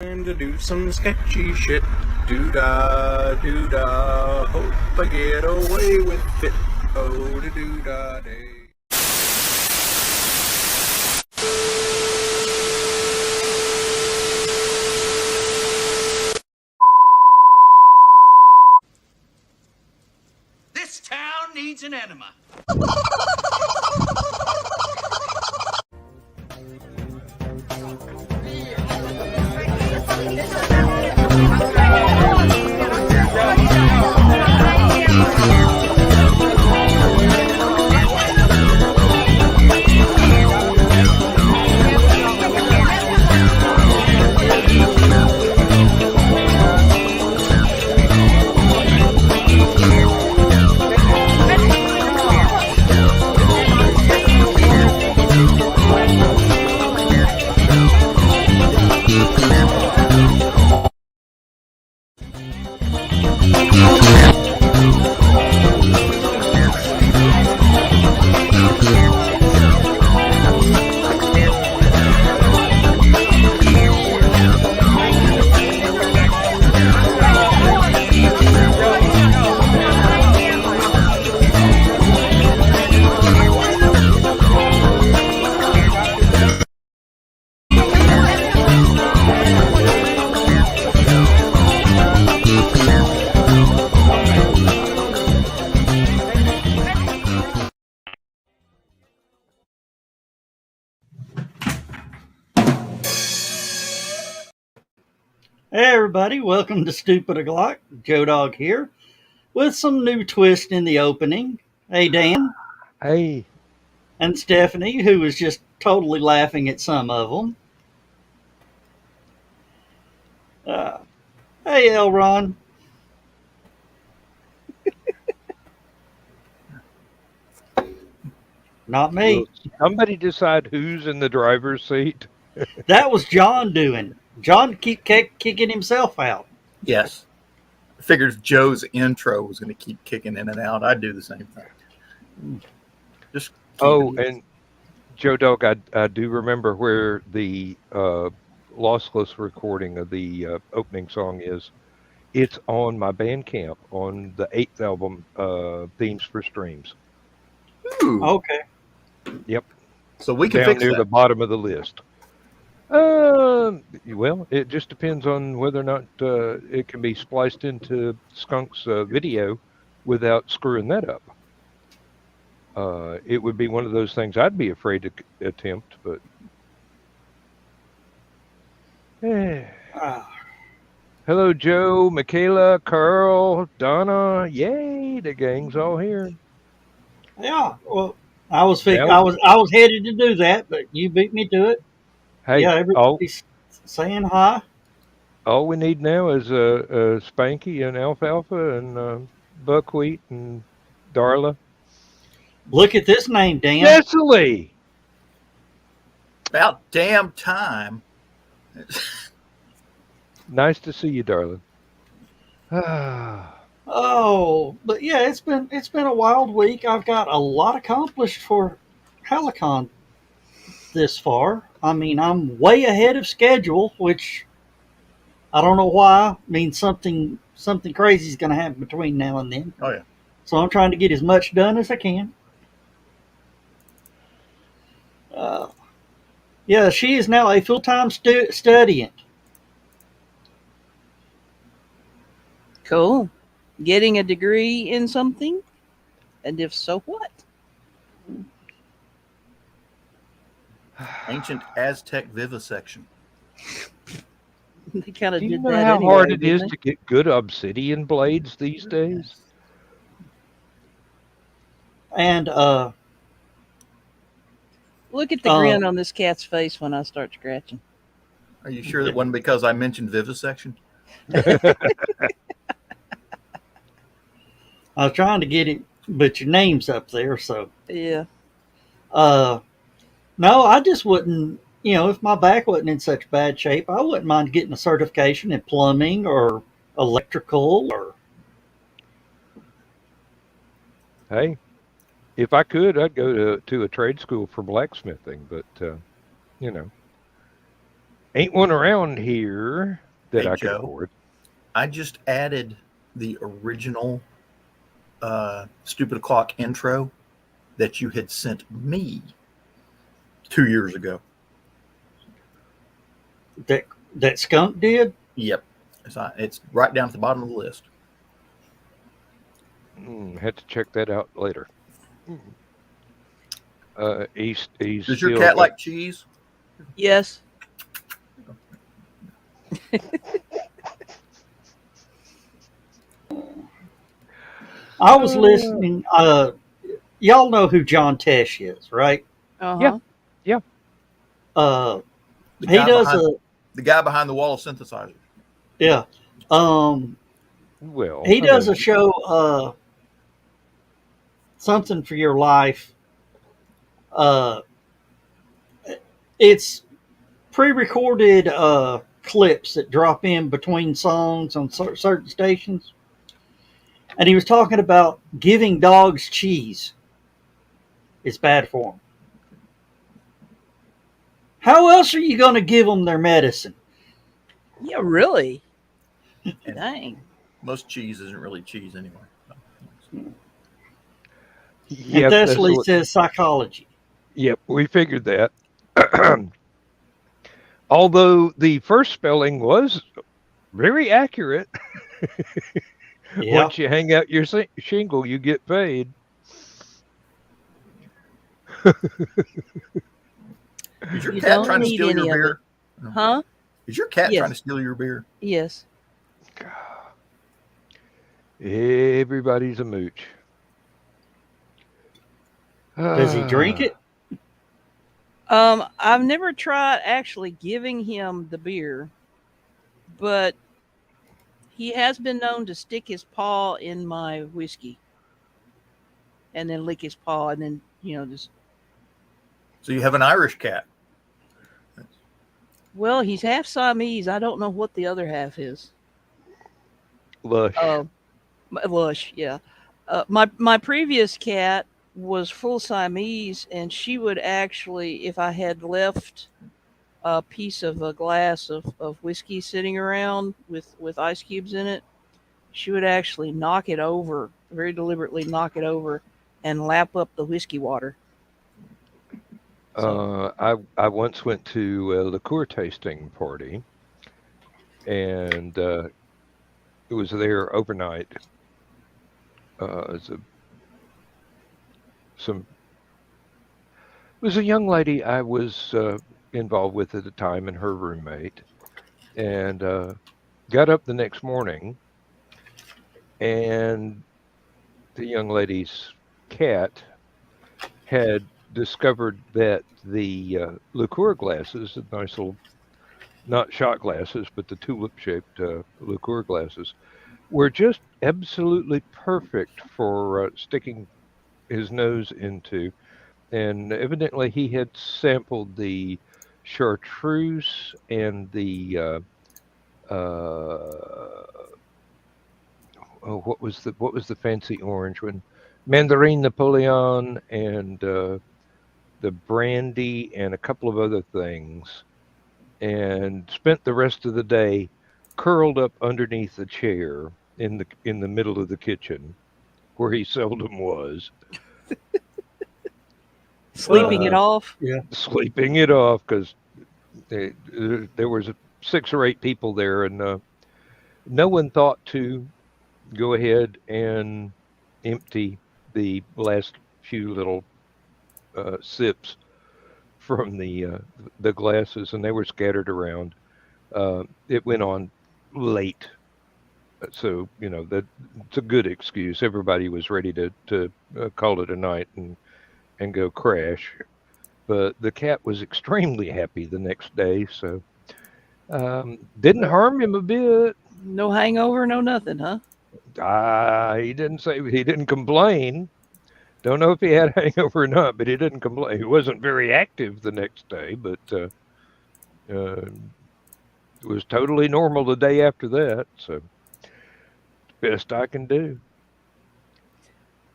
And to do some sketchy shit. Doo-dah, doo-dah, hope I get away with it. Oh, da doo-dah day. This town needs an enema. Hey everybody, welcome to Stupid O'Clock. Joe Dog here with some new twist in the opening. Hey Dan Hey, and Stephanie, who was just totally laughing at some of them. Uh, hey Elron. Not will me. somebody decide who's in the driver's seat? That was John doing. John keep kicking himself out. Yes. I figured Joe's intro was going to keep kicking in and out. I'd do the same thing. Just Oh, and Joe Dog, I do remember where the lossless recording of the opening song is. It's on my Bandcamp on the 8th album, Themes for Streams. Ooh. Okay. Yep, So we can down fix near that. the bottom of the list. Well, it just depends on whether or not it can be spliced into Skunk's video without screwing that up. It would be one of those things I'd be afraid to attempt, but Ah, hello, Joe, Michaela, Carl, Donna. Yay, the gang's all here. yeah. Well, I was Now, I was headed to do that, but you beat me to it. hey, Yeah, all everybody's saying hi. all we need now is Spanky and Alfalfa and Buckwheat and Darla. Look at this name, Dan. Cecily. About damn time. Nice to see you, darling. Ah, Oh, but yeah, it's been a wild week. I've got a lot accomplished for HallowCon this far. I mean, I'm way ahead of schedule, which I don't know why. Means something crazy is going to happen between now and then. Oh, yeah. So I'm trying to get as much done as I can. Uh, yeah, she is now a full time studying. Cool. Getting a degree in something? And if so, what? Ancient Aztec vivisection. They kind of do you did know that how anyway, hard it didn't is they? to get good obsidian blades these days? And Look at the grin on this cat's face when I start scratching. Are you sure that wasn't because I mentioned vivisection? I was trying to get it, but your name's up there, so. Yeah. No, I just wouldn't. You know, if my back wasn't in such bad shape, I wouldn't mind getting a certification in plumbing or electrical or. Hey, if I could, I'd go to a trade school for blacksmithing, but you know, Ain't one around here that Hey, I could Joe, afford. I just added the original Stupid O'Clock intro that you had sent me 2 years ago. That that skunk did. Yep. It's right down at the bottom of the list. Had to check that out later. Mm. He's Does your still cat got. like cheese? Yes. I was Uh, listening. Y'all know who John Tesh is, right? yeah, Uh-huh. yeah. Uh, The he guy does behind a the guy behind the wall of synthesizers. yeah. Um, Well, he I know does a you. show, something for your life. Uh, it's pre-recorded clips that drop in between songs on certain stations, and he was talking about giving dogs cheese is bad for them. How else are you going to give them their medicine? Yeah, really? And Dang. most cheese isn't really cheese anyway. And Yep, that's Thessaly what. says psychology. Yep, we figured that. Although the first spelling was very accurate. Yeah. Once you hang out your shingle, you get paid. Is your You cat don't trying to need steal your any of it. beer? No. Huh? Is your cat trying to Yes. steal your beer? Yes. Everybody's a mooch. Does he drink it? I've never tried actually giving him the beer, but he has been known to stick his paw in my whiskey and then lick his paw and then, just So you have an Irish cat. well, he's half Siamese. I don't know what the other half is. Lush. Uh, Lush, yeah. My previous cat was full Siamese, and she would actually, if I had left a piece of a glass of whiskey sitting around with ice cubes in it, she would actually knock it over, very deliberately knock it over, and lap up the whiskey water. So, I once went to a liqueur tasting party, and it was there overnight. As a some it was a young lady I was involved with at the time, and her roommate, and got up the next morning, and the young lady's cat had discovered that the liqueur glasses, the nice little, not shot glasses, but the tulip shaped liqueur glasses, were just absolutely perfect for sticking his nose into. And evidently, he had sampled the chartreuse and the oh, what was the fancy orange one? Mandarin Napoleon and the brandy and a couple of other things, and spent the rest of the day curled up underneath a chair in the middle of the kitchen where he seldom was, sleeping it Well, uh, off. yeah. sleeping it off because there was 6 or 8 people there, and no one thought to go ahead and empty the last few little sips from the glasses, and they were scattered around. It went on late, so that it's a good excuse. Everybody was ready to call it a night and go crash. But the cat was extremely happy the next day, so didn't Well, harm him a bit. No hangover, no nothing, huh? He didn't complain. Don't know if he had a hangover or not, but he didn't complain. He wasn't very active the next day, but uh, it was totally normal the day after that. So best I can do.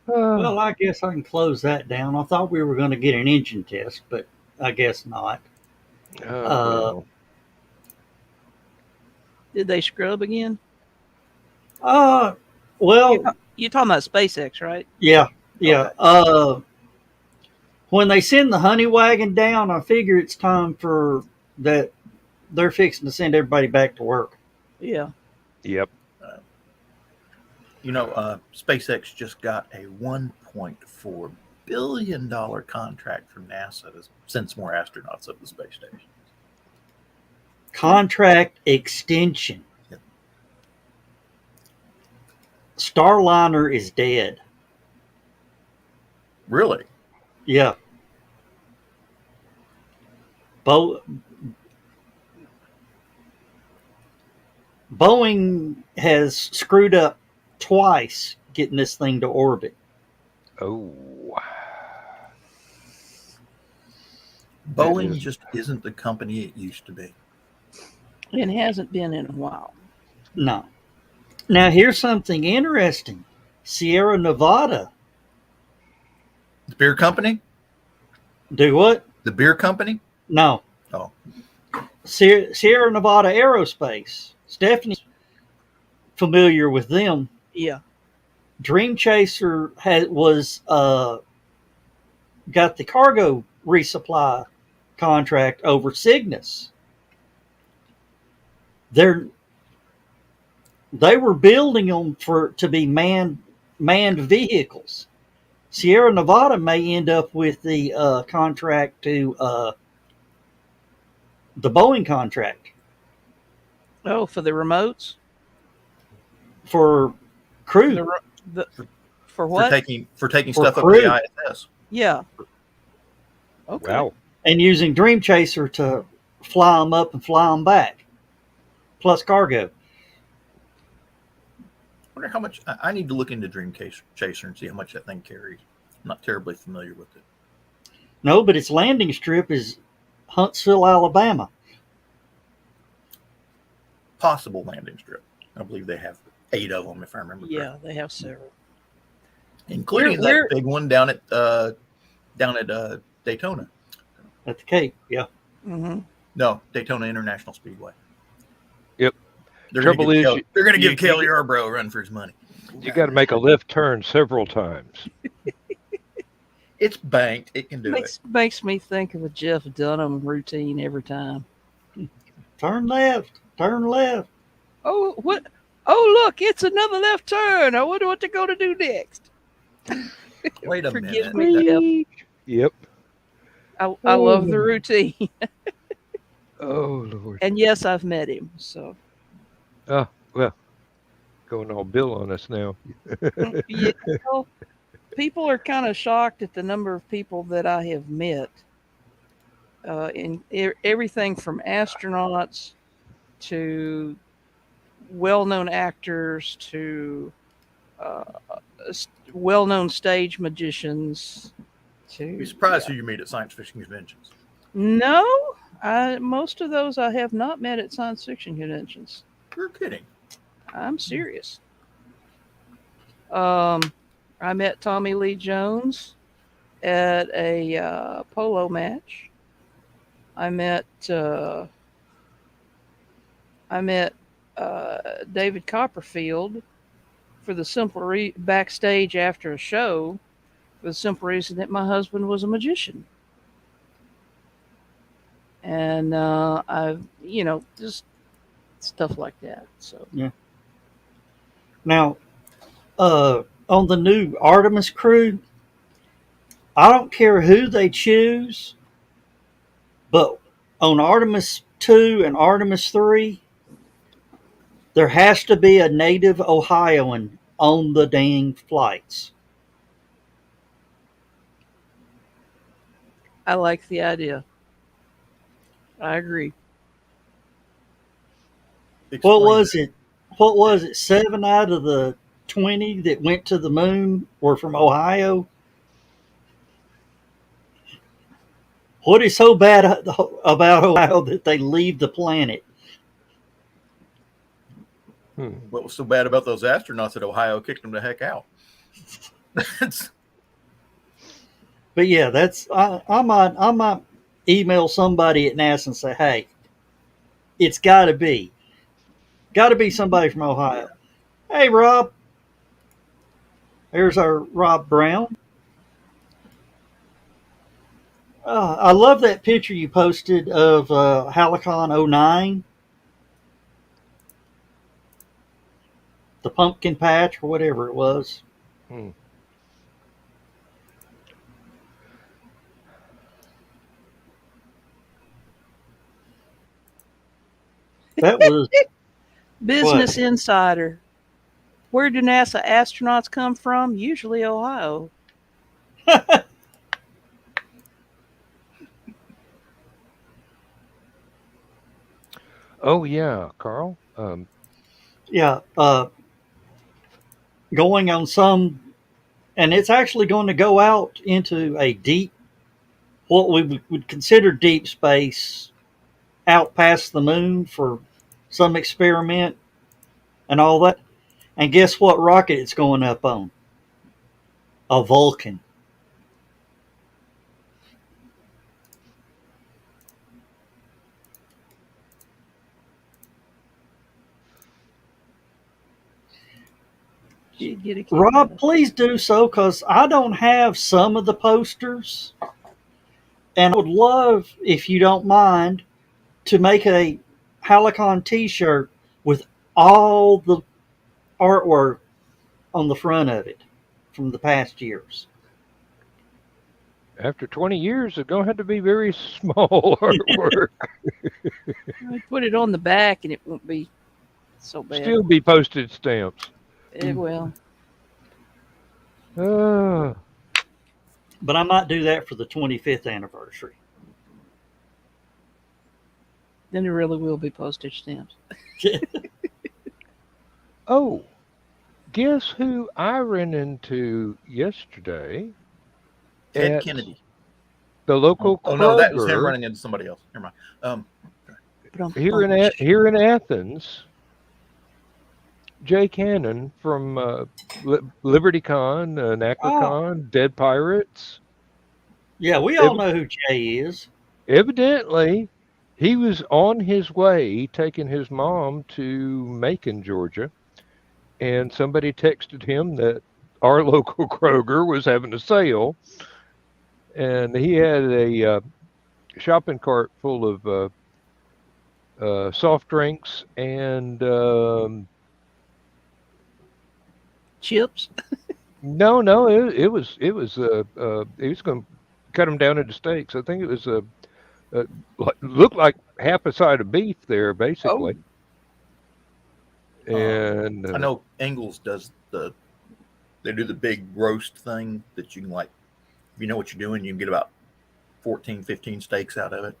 Uh, well, I guess I can close that down. I thought we were going to get an engine test, but I guess not. oh Uh, well. Did they scrub again? Well, You're talking about SpaceX, right? yeah. Okay. When they send the honey wagon down, I figure it's time for that. They're fixing to send everybody back to work. Yeah. Yep. SpaceX just got a $1.4 billion contract from NASA to send some more astronauts up the space station. Contract extension. Yep. Starliner is dead. Really? Yeah. Boeing has screwed up twice getting this thing to orbit. Oh. Boeing just isn't the company it used to be. It hasn't been in a while. No. Now, here's something interesting. Sierra Nevada. The beer company? Do what? The beer company? No. Oh. Sierra Nevada Aerospace. Stephanie's familiar with them. Yeah. Dream Chaser got the cargo resupply contract over Cygnus. They were building them to be manned vehicles. Sierra Nevada may end up with the contract to the Boeing contract Oh, for the remotes? for crew. For what? For taking For stuff crew. up the ISS. Yeah. Okay. Wow. And using Dream Chaser to fly them up and fly them back, plus cargo. I wonder how much. I need to look into Dream Chaser and see how much that thing carries. I'm not terribly familiar with it. No, but its landing strip is Huntsville, Alabama. Possible landing strip. I believe they have 8 of them, if I remember Yeah, correctly. they have several. Including that big one down at Daytona. At the Cape, yeah. Mm-hmm. No, Daytona International Speedway. Yep. They're Trouble going is, to give you- Kelly Yarbrough a run for his money. You got to make a left turn several times. It's banked. It can do it. Makes me think of a Jeff Dunham routine every time. Turn left. Turn left. Oh, what? Oh, look, it's another left turn. I wonder what they're going to do next. Wait a Forgive minute. me, Jeff. Yep. I love the routine. Oh, Lord. And yes, I've met him. So, Oh, well, going all Bill on us now. yeah, well, people are kind of shocked at the number of people that I have met. Everything from astronauts to well-known actors to well-known stage magicians. Be surprised who you meet at science fiction conventions. No, most of those I have not met at science fiction conventions. You're kidding. I'm serious. I met Tommy Lee Jones at a polo match. I met David Copperfield for the simple backstage after a show for the simple reason that my husband was a magician. And I've, just stuff like that. So Yeah. Now, on the new Artemis crew, I don't care who they choose, but on Artemis 2 and Artemis 3, there has to be a native Ohioan on the dang flights. I like the idea. I agree. What was it? 7 out of the 20 that went to the moon were from Ohio? What is so bad about Ohio that they leave the planet? What was so bad about those astronauts that Ohio kicked them the heck out? But yeah, I might email somebody at NASA and say, hey, it's got to be. Got to be somebody from Ohio. Hey, Rob. There's our Rob Brown. I love that picture you posted of HallowCon '09, the pumpkin patch or whatever it was. Hmm. That was Business Insider. Where do NASA astronauts come from? Usually Ohio. Oh yeah, Carl. yeah, going on some, and it's actually going to go out into a deep, what we would consider deep space, out past the moon for some experiment and all that. And guess what rocket it's going up on? A Vulcan. Should get a kick Rob, out of it. please do so, because I don't have some of the posters. And I would love, if you don't mind, to make a HallowCon t-shirt with all the artwork on the front of it from the past years. After 20 years, it's gonna have to be very small artwork. I put it on the back and it won't be so bad. Still be postage stamps. It will. Uh, But I might do that for the 25th anniversary. Then there really will be postage stamps. oh, guess who I ran into yesterday? Ted At Kennedy. the local Oh no, that was him Kroger running into somebody else. Never mind. here in Athens. Jay Cannon from LibertyCon, NacraCon, Dead Pirates. Yeah, we all know who Jay is. Evidently, he was on his way taking his mom to Macon, Georgia, and somebody texted him that our local Kroger was having a sale, and he had a shopping cart full of soft drinks and Chips. no, it was he was going to cut them down into steaks. I think it was looked like half a side of beef there, basically. And I know Ingles does they do the big roast thing that you can, like, if you know what you're doing, you can get about 14, 15 steaks out of it.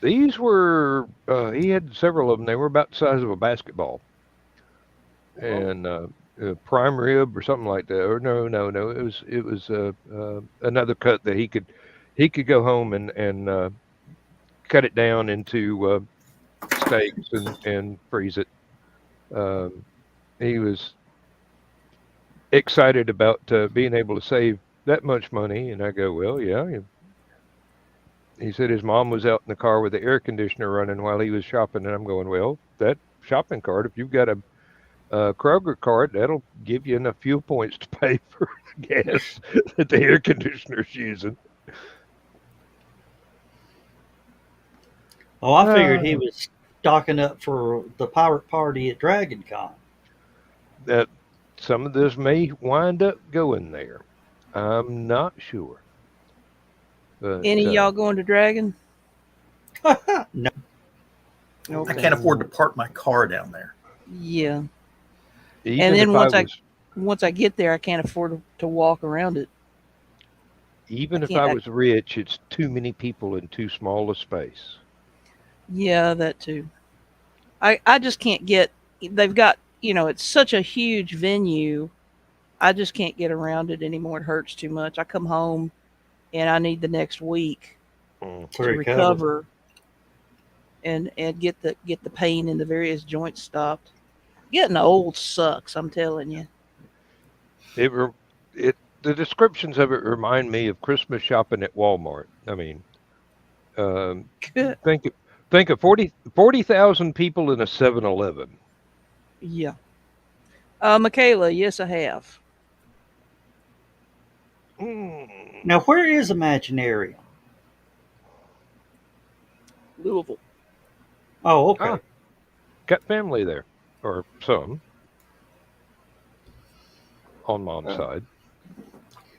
these were he had several of them. They were about the size of a basketball, and prime rib or something like that. Or no, it was another cut that he could go home and cut it down into steaks and freeze it. He was excited about being able to save that much money, and I go, well, yeah. He said his mom was out in the car with the air conditioner running while he was shopping, and I'm going, well, that shopping cart, if you've got a Kroger cart, that'll give you enough fuel points to pay for the gas that the air conditioner's using. Oh, I figured he was stocking up for the pirate party at Dragon Con. That some of this may wind up going there. I'm not sure. But, Any of y'all going to Dragon? No. Okay. I can't afford to park my car down there. Yeah. even And then if once I get there, I can't afford to walk around it. even if can't- I was rich, it's too many people in too small a space. Yeah, that too. I just can't get. They've got, it's such a huge venue. I just can't get around it anymore. It hurts too much. I come home and I need the next week Mm. to recover and get the pain in the various joints stopped. Getting old sucks, I'm telling you. The descriptions of it remind me of Christmas shopping at Walmart. I mean, think of 40,000 people in a 7-Eleven. Yeah. Michaela, yes, I have. Mm. Now, where is Imaginarium? Louisville. Oh, okay. Ah, got family there, or some on mom's Uh, side.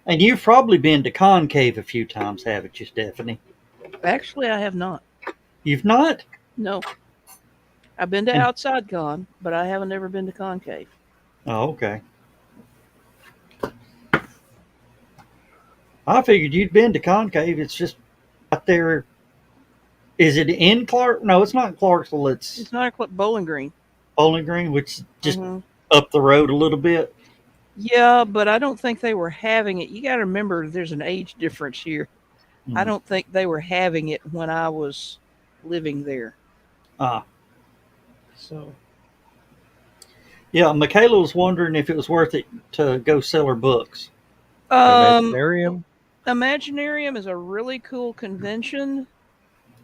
and you've probably been to Concave a few times, haven't you, Stephanie? Actually, I have not. You've not? No. I've been to And, Outside Con, but I haven't ever been to Concave. oh, okay. I figured you'd been to Concave. It's just out there. Is it in Clark? No, it's not Clarksville. It's It's not a Bowling Green. Bowling Green, which is just Hmm. up the road a little bit. Yeah, but I don't think they were having it. You got to remember, there's an age difference here. I Hmm. don't think they were having it when I was living there. Ah, So, yeah. Michaela was wondering if it was worth it to go sell her books. um, Imaginarium. Imaginarium is a really cool convention.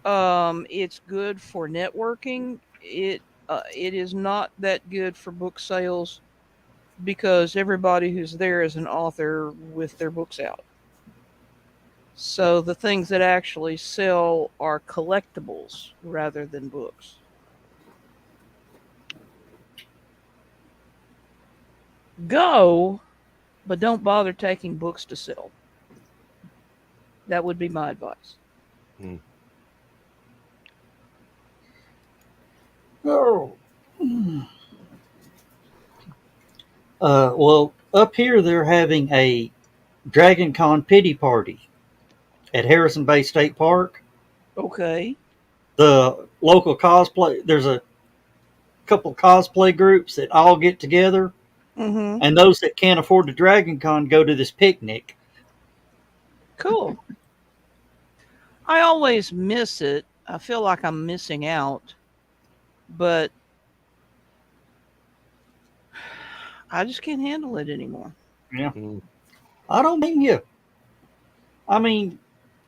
It's good for networking. It is not that good for book sales because everybody who's there is an author with their books out. So the things that actually sell are collectibles rather than books. Go, but don't bother taking books to sell. That would be my advice. Mm. Oh. Well, up here they're having a Dragon Con pity party at Harrison Bay State Park. Okay. The local cosplay, there's a couple cosplay groups that all get together, Mm-hmm. and those that can't afford the Dragon Con go to this picnic. Cool. I always miss it. I feel like I'm missing out, but I just can't handle it anymore. Yeah. Mm. I don't blame you. I mean,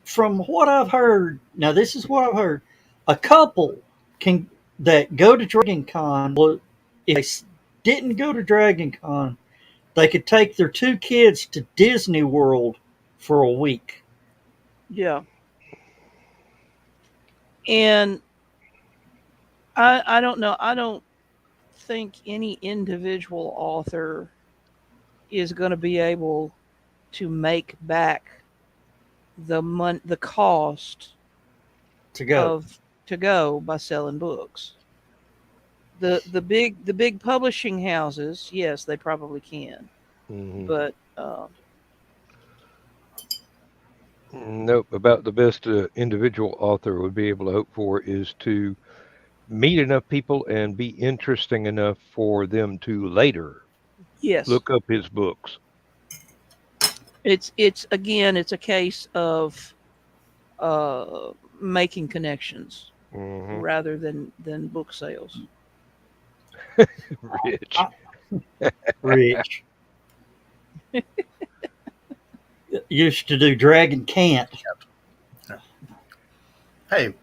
from what I've heard, now this is what I've heard. A couple can that go to Dragon Con, well, if didn't go to Dragon Con, they could take their two kids to Disney World for a week. Yeah. And I don't know. I don't think any individual author is going to be able to make back the cost To go. of to go by selling books. The big publishing houses, yes, they probably can, Hmm. but Nope. About the best individual author would be able to hope for is to meet enough people and be interesting enough for them to later yes, look up his books. it's again, it's a case of uh, making connections Hmm. rather than book sales. Rich. Rich used to do Dragon Can't. Hey,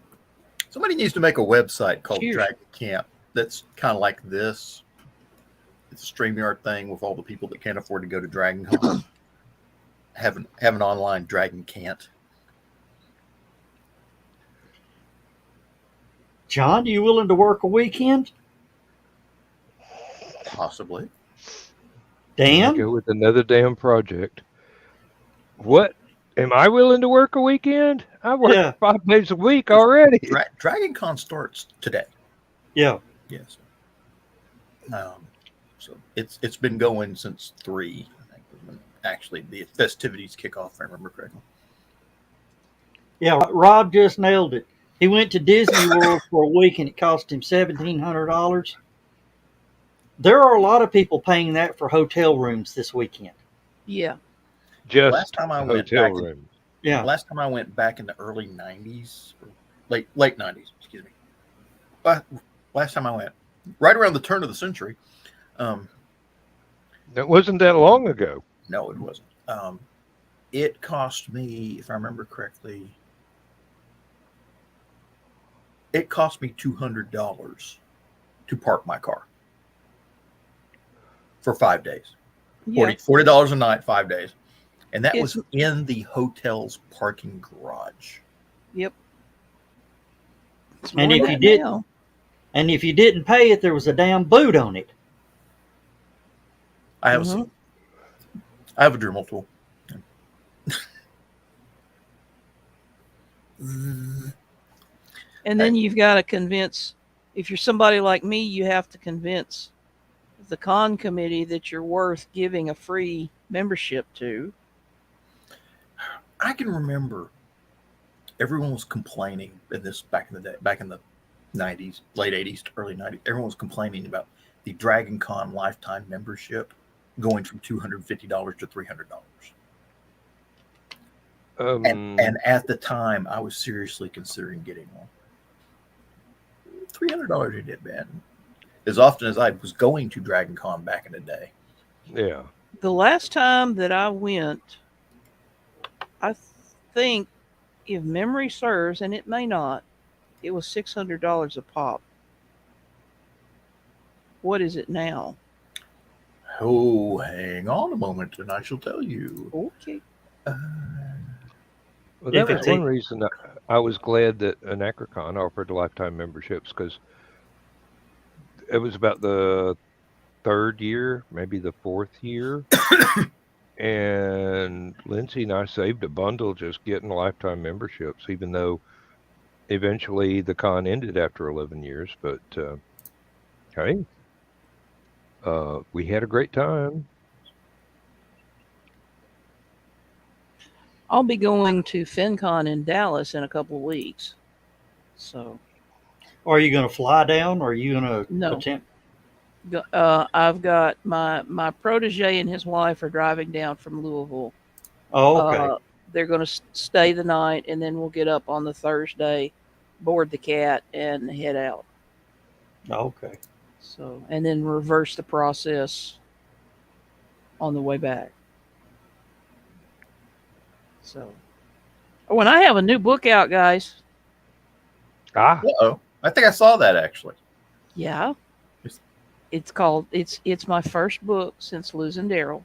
somebody needs to make a website called Cheers. Dragon Camp that's kind of like this. It's a StreamYard thing with all the people that can't afford to go to Dragon Con. Have an online Dragon Can't. John, are you willing to work a weekend? Possibly. Here we Dan? go with another damn project. What? Am I willing to work a weekend? I work Yeah, 5 days a week already. Dragon Con starts today. yeah. Yes. So it's been going since 3. I think when actually the festivities kick off. If I remember correctly. Yeah, Rob just nailed it. He went to Disney World for a week and it cost him $1,700. There are a lot of people paying that for hotel rooms this weekend. Yeah. Just Last time I went hotel back, rooms. Yeah, last time I went back in the early '90s, or late '90s, excuse me. But last time I went, right around the turn of the century. That wasn't that long ago. No, it wasn't. It cost me, if I remember correctly, it cost me $200 to park my car. for 5 days. Yeah. $40 a night, 5 days. And that It's- was in the hotel's parking garage. Yep. It's And more if than you that did- now. And if you didn't pay it, there was a damn boot on it. I have Mhm. I have a Dremel tool. And then you've got to convince, if you're somebody like me, you have to convince the con committee that you're worth giving a free membership to. I can remember everyone was complaining in this back in the day, back in the 90s, late 80s to early 90s. Everyone was complaining about the Dragon Con lifetime membership going from $250 to $300. And at the time, I was seriously considering getting one. $300 ain't that bad. As often as I was going to Dragon Con back in the day. Yeah. The last time that I went, I think, if memory serves, and it may not, it was $600 a pop. What is it now? Oh, hang on a moment, and I shall tell you. Okay. Well, If that was it's one a- reason I was glad that Anacrocon offered lifetime memberships, because it was about the third year, maybe the fourth year. And Lindsay and I saved a bundle just getting lifetime memberships, even though eventually the con ended after 11 years. But hey, we had a great time. I'll be going to FinCon in Dallas in a couple of weeks. So, Are you going to fly down, or are you going to No. attempt? I've got my protege and his wife are driving down from Louisville. Oh, okay. They're going to stay the night, and then we'll get up on the Thursday, board the cat, and head out. Okay. So, and then reverse the process on the way back. So, oh, and I have a new book out, guys. Ah, Uh-oh. I think I saw that actually. Yeah. It's called it's my first book since losing Daryl.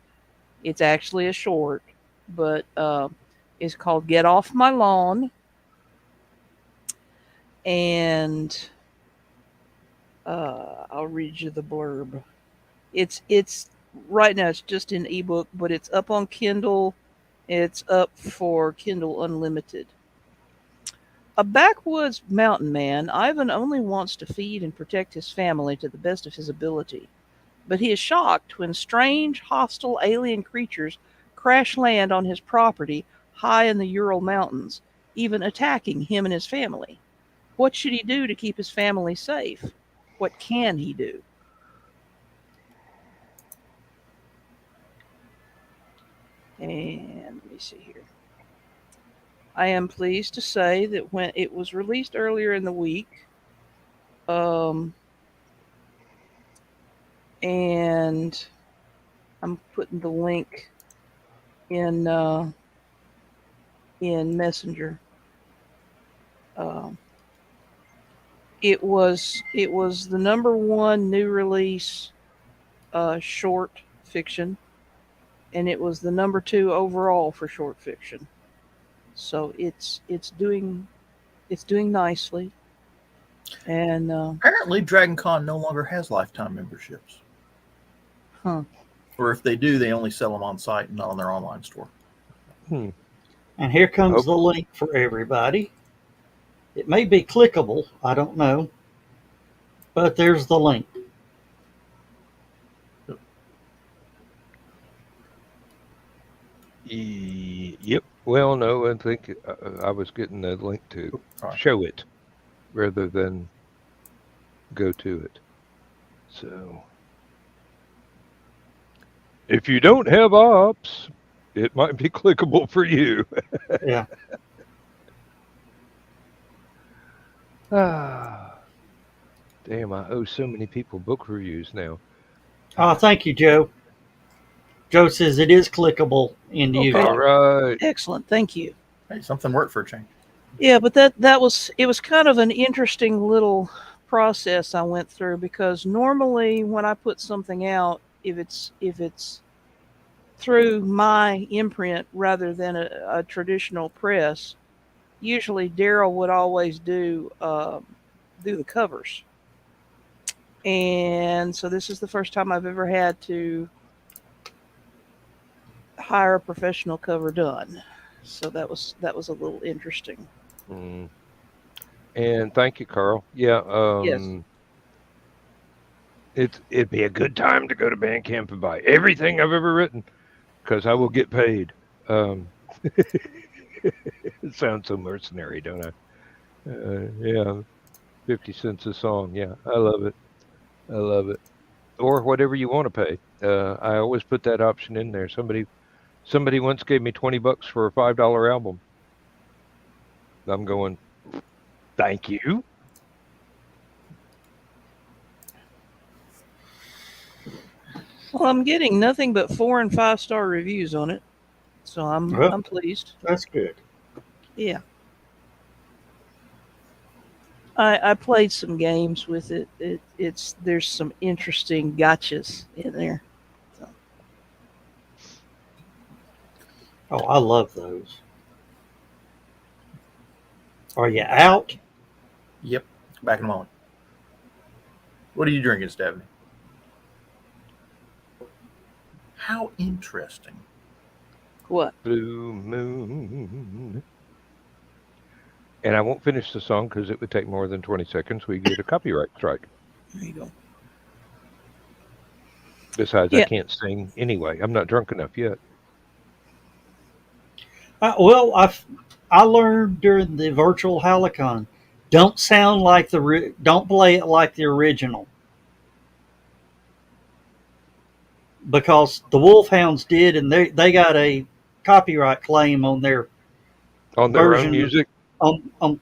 It's actually a short, but it's called Get Off My Lawn. And I'll read you the blurb. It's right now it's just in ebook, but it's up on Kindle. It's up for Kindle Unlimited. A backwoods mountain man, Ivan only wants to feed and protect his family to the best of his ability. But he is shocked when strange, hostile alien creatures crash land on his property high in the Ural Mountains, even attacking him and his family. What should he do to keep his family safe? What can he do? And let me see here. I am pleased to say that when it was released earlier in the week, and I'm putting the link in Messenger. It was the number one new release short fiction, and it was the number 2 overall for short fiction. So it's doing nicely. And Apparently, Dragon Con no longer has lifetime memberships. huh. Or if they do, they only sell them on site and not on their online store. And here comes the link for everybody. It may be clickable, I don't know, but there's the link. Yep. Well, no, I think I was getting the link to show it rather than go to it. So, if you don't have ops, it might be clickable for you. Yeah. Damn, I owe so many people book reviews now. Oh, thank you, Joe. Joe says it is clickable in the Okay. UK. All right. Excellent, thank you. Hey, something worked for a change. Yeah, but that was kind of an interesting little process I went through, because normally when I put something out, if it's through my imprint rather than a traditional press, usually Daryl would always do the covers. And so this is the first time I've ever had to hire a professional cover done. So that was a little interesting. Mm. And thank you, Carl. Yeah, Yes. it'd be a good time to go to Bandcamp and buy everything I've ever written because I will get paid. Um, it sounds so mercenary, don't I? Yeah, 50 cents a song. Yeah, I love it. I love it. Or whatever you want to pay. I always put that option in there. Somebody once gave me $20 for a $5 album. I'm going, thank you. Well, I'm getting nothing but 4 and 5 star reviews on it, so I'm Well, I'm pleased. that's good. Yeah, I played some games with it. It's there's some interesting gotchas in there. So, Oh, I love those. Are you out? Yep. Back in a moment. What are you drinking, Stephanie? How interesting. what? Blue moon. And I won't finish the song because it would take more than 20 seconds. We get a copyright strike. There you go. Besides, I Yeah. can't sing anyway. I'm not drunk enough yet. Well, I learned during the virtual HallowCon. Don't sound like don't play it like the original because the Wolfhounds did, and they got a copyright claim on their On their own version. music? On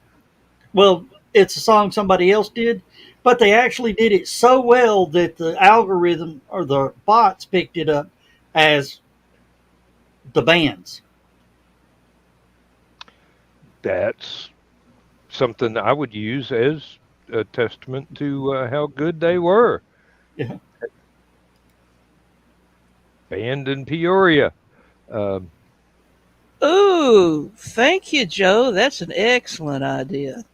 well, it's a song somebody else did, but they actually did it so well that the algorithm or the bots picked it up as the band's. That's something I would use as a testament to how good they were. Yeah. Band in Peoria. Um, Ooh, thank you, Joe. That's an excellent idea.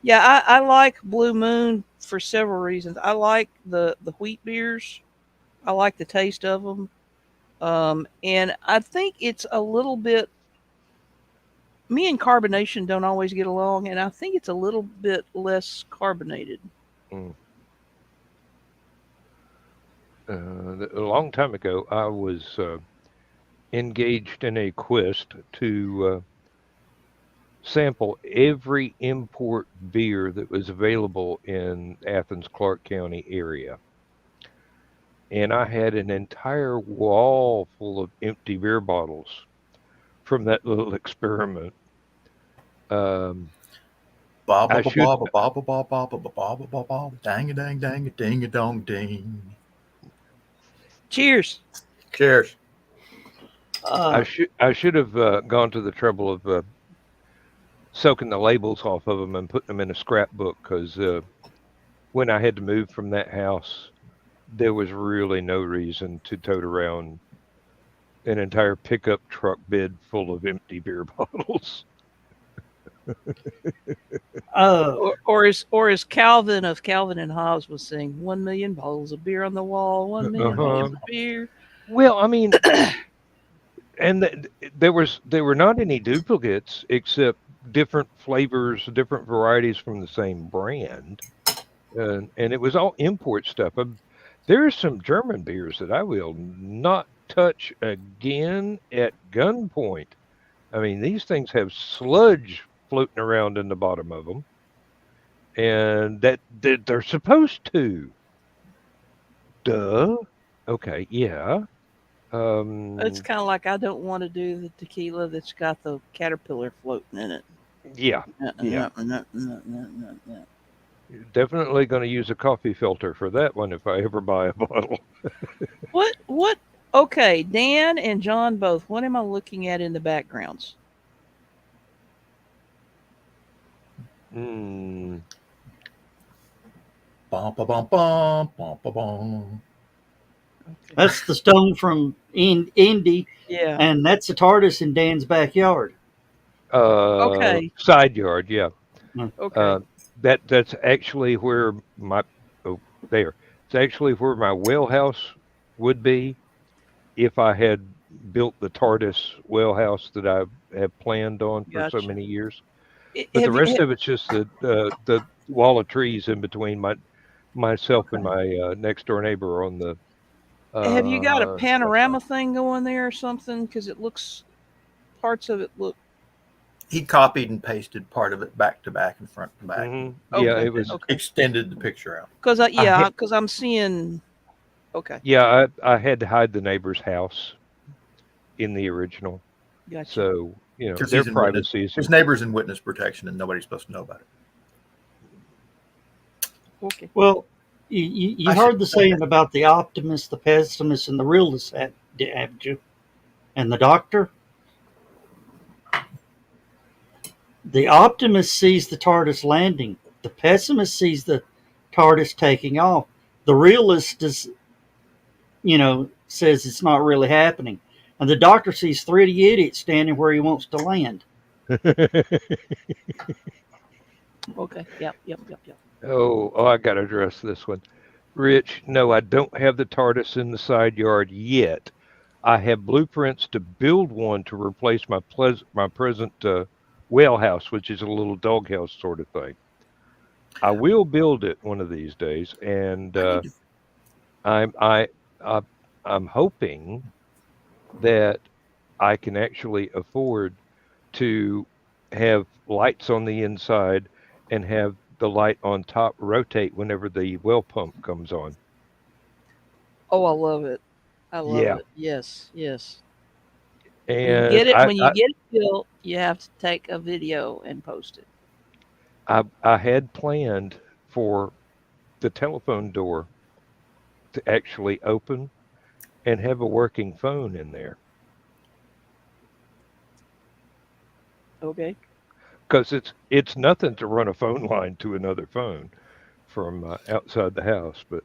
Yeah, I like Blue Moon for several reasons. I like the wheat beers. I like the taste of them. And I think it's a little bit. Me and carbonation don't always get along, and I think it's a little bit less carbonated. mm, a long time ago, I was engaged in a quest to sample every import beer that was available in Athens, Clark County area. And I had an entire wall full of empty beer bottles from that little experiment. Um, Ba ba I ba should ba ba ba ba ba ba ba ba ba ba ba dang a dang dang a ding a dong ding. Cheers. Cheers. Uh, I should have gone to the trouble of soaking the labels off of them and putting them in a scrapbook because when I had to move from that house, there was really no reason to tote around an entire pickup truck bed full of empty beer bottles. uh, Or as Calvin of Calvin and Hobbes was saying, 1 million bottles of beer on the wall, 1 million Uh-huh. bottles of beer. Well, I mean, and there were not any duplicates except different flavors, different varieties from the same brand, and it was all import stuff. There are some German beers that I will not touch again at gunpoint. I mean, these things have sludge floating around in the bottom of them, and that they're supposed to. Duh. Okay, yeah. It's Um, kind of like I don't want to do the tequila that's got the caterpillar floating in it. yeah, yeah. Definitely going to use a coffee filter for that one if I ever buy a bottle. What? What? Okay, Dan and John both. What am I looking at in the backgrounds? Bum ba bum bum bum ba bum. Okay. That's the stone from Indy, Yeah. and that's the TARDIS in Dan's backyard. Okay. Side yard, yeah. Okay. Uh, that's actually where my oh there. It's actually where my well house would be if I had built the TARDIS well house that I have planned on for so Gotcha. many years. But the Have you rest of it's just the wall of trees in between myself and okay? my next door neighbor on the Have you got a west side. panorama thing going there or something? Because it looks parts of it look He copied and pasted part of it back to back and front to back, Yeah, okay. it was. and Okay. extended the picture out. Because I yeah, had, because I'm seeing. Okay. yeah, I had to hide the neighbor's house in the original, Gotcha. so Because their he's in witness, privacy is his neighbor's in witness protection, and nobody's supposed to know about it. Okay. Well, you I heard should the say that. saying about the optimist, the pessimist, and the realist, haven't you? And the doctor? The optimist sees the TARDIS landing. The pessimist sees the TARDIS taking off. The realist says it's not really happening. And the doctor sees three idiots standing where he wants to land. Okay. Yep. Yep. Yep. Yep. oh, I got to address this one. Rich, no, I don't have the TARDIS in the side yard yet. I have blueprints to build one to replace my present whale house, which is a little doghouse sort of thing. I will build it one of these days, and I need to. I'm I, I I'm hoping that I can actually afford to have lights on the inside and have the light on top rotate whenever the well pump comes on. Oh, I love it. I love Yeah, it. Yes. Yes. When you and get it, when you get it built, you have to take a video and post it. I had planned for the telephone door to actually open and have a working phone in there Okay. because it's nothing to run a phone line to another phone from outside the house, but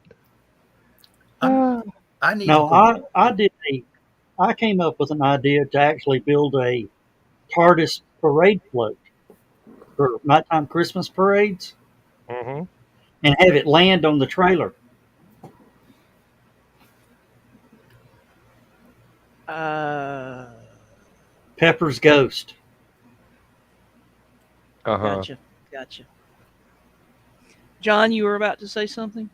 I'm. uh, I need to No, go. I came up with an idea to actually build a TARDIS parade float for nighttime Christmas parades mhm. and have it land on the trailer. Uh. Pepper's Ghost. Uh-huh. Gotcha. Gotcha. John, you were about to say something.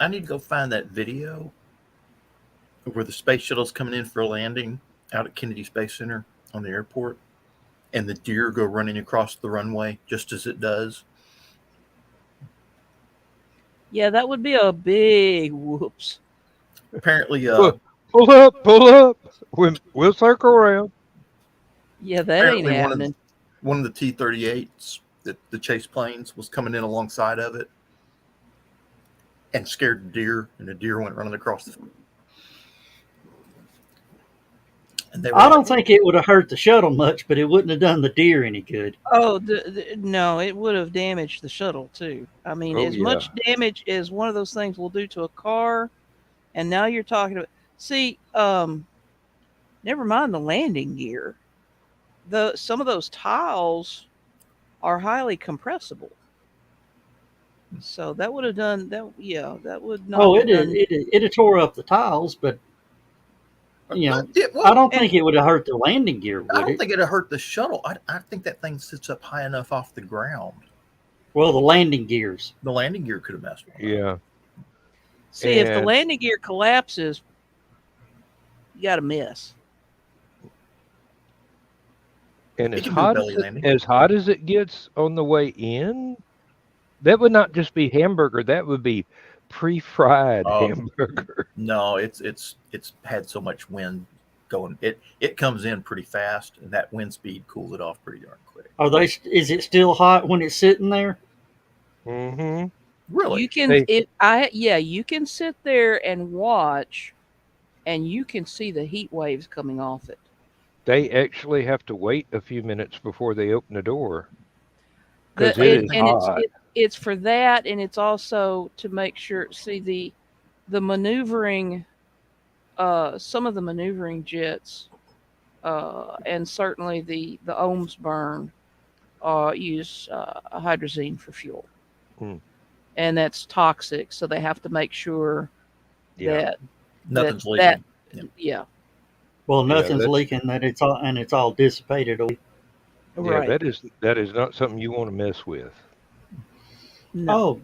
I need to go find that video where the space shuttle's coming in for a landing out at Kennedy Space Center on the airport, and the deer go running across the runway just as it does. Yeah, that would be a big whoops. Apparently, Pull up. We'll circle around. Yeah, that ain't apparently happening. one of the T-38s, the chase planes, was coming in alongside of it and scared the deer, and the deer went running across the. And they were I like, don't think it would have hurt the shuttle much, but it wouldn't have done the deer any good. Oh, no, it would have damaged the shuttle too. I mean, Oh as yeah. much damage as one of those things will do to a car, and now you're talking about. See, never mind the landing gear. Some of those tiles are highly compressible, so that would have done that. Yeah, that would not Oh, have done. it tore up the tiles, but but it I won't. don't And think it would have hurt the landing gear, I would don't it? think it'd hurt the shuttle. I think that thing sits up high enough off the ground. Well, the landing gears. The landing gear could have messed with it. Yeah. see, if the And landing gear collapses, you got a mess. and It can do a belly landing. as hot as it gets on the way in, that would not just be hamburger, that would be pre-fried Oh hamburger. no, it's had so much wind going. It comes in pretty fast, and that wind speed cools it off pretty darn quick. Is it still hot when it's sitting there? Mm-hmm. Really? You can They you can sit there and watch, and you can see the heat waves coming off it. they actually have to wait a few minutes before they open the door The because it it is and hot. it's for that, and it's also to make sure. See the maneuvering, some of the maneuvering jets, and certainly the ohms burn, use hydrazine for fuel, Hmm. and that's toxic. So they have to make sure Yeah. that Nothing's that leaking. yeah, Well, Yeah, nothing's that's leaking. That it's all dissipated away. yeah, right. that is not something you want to mess with. No. Oh,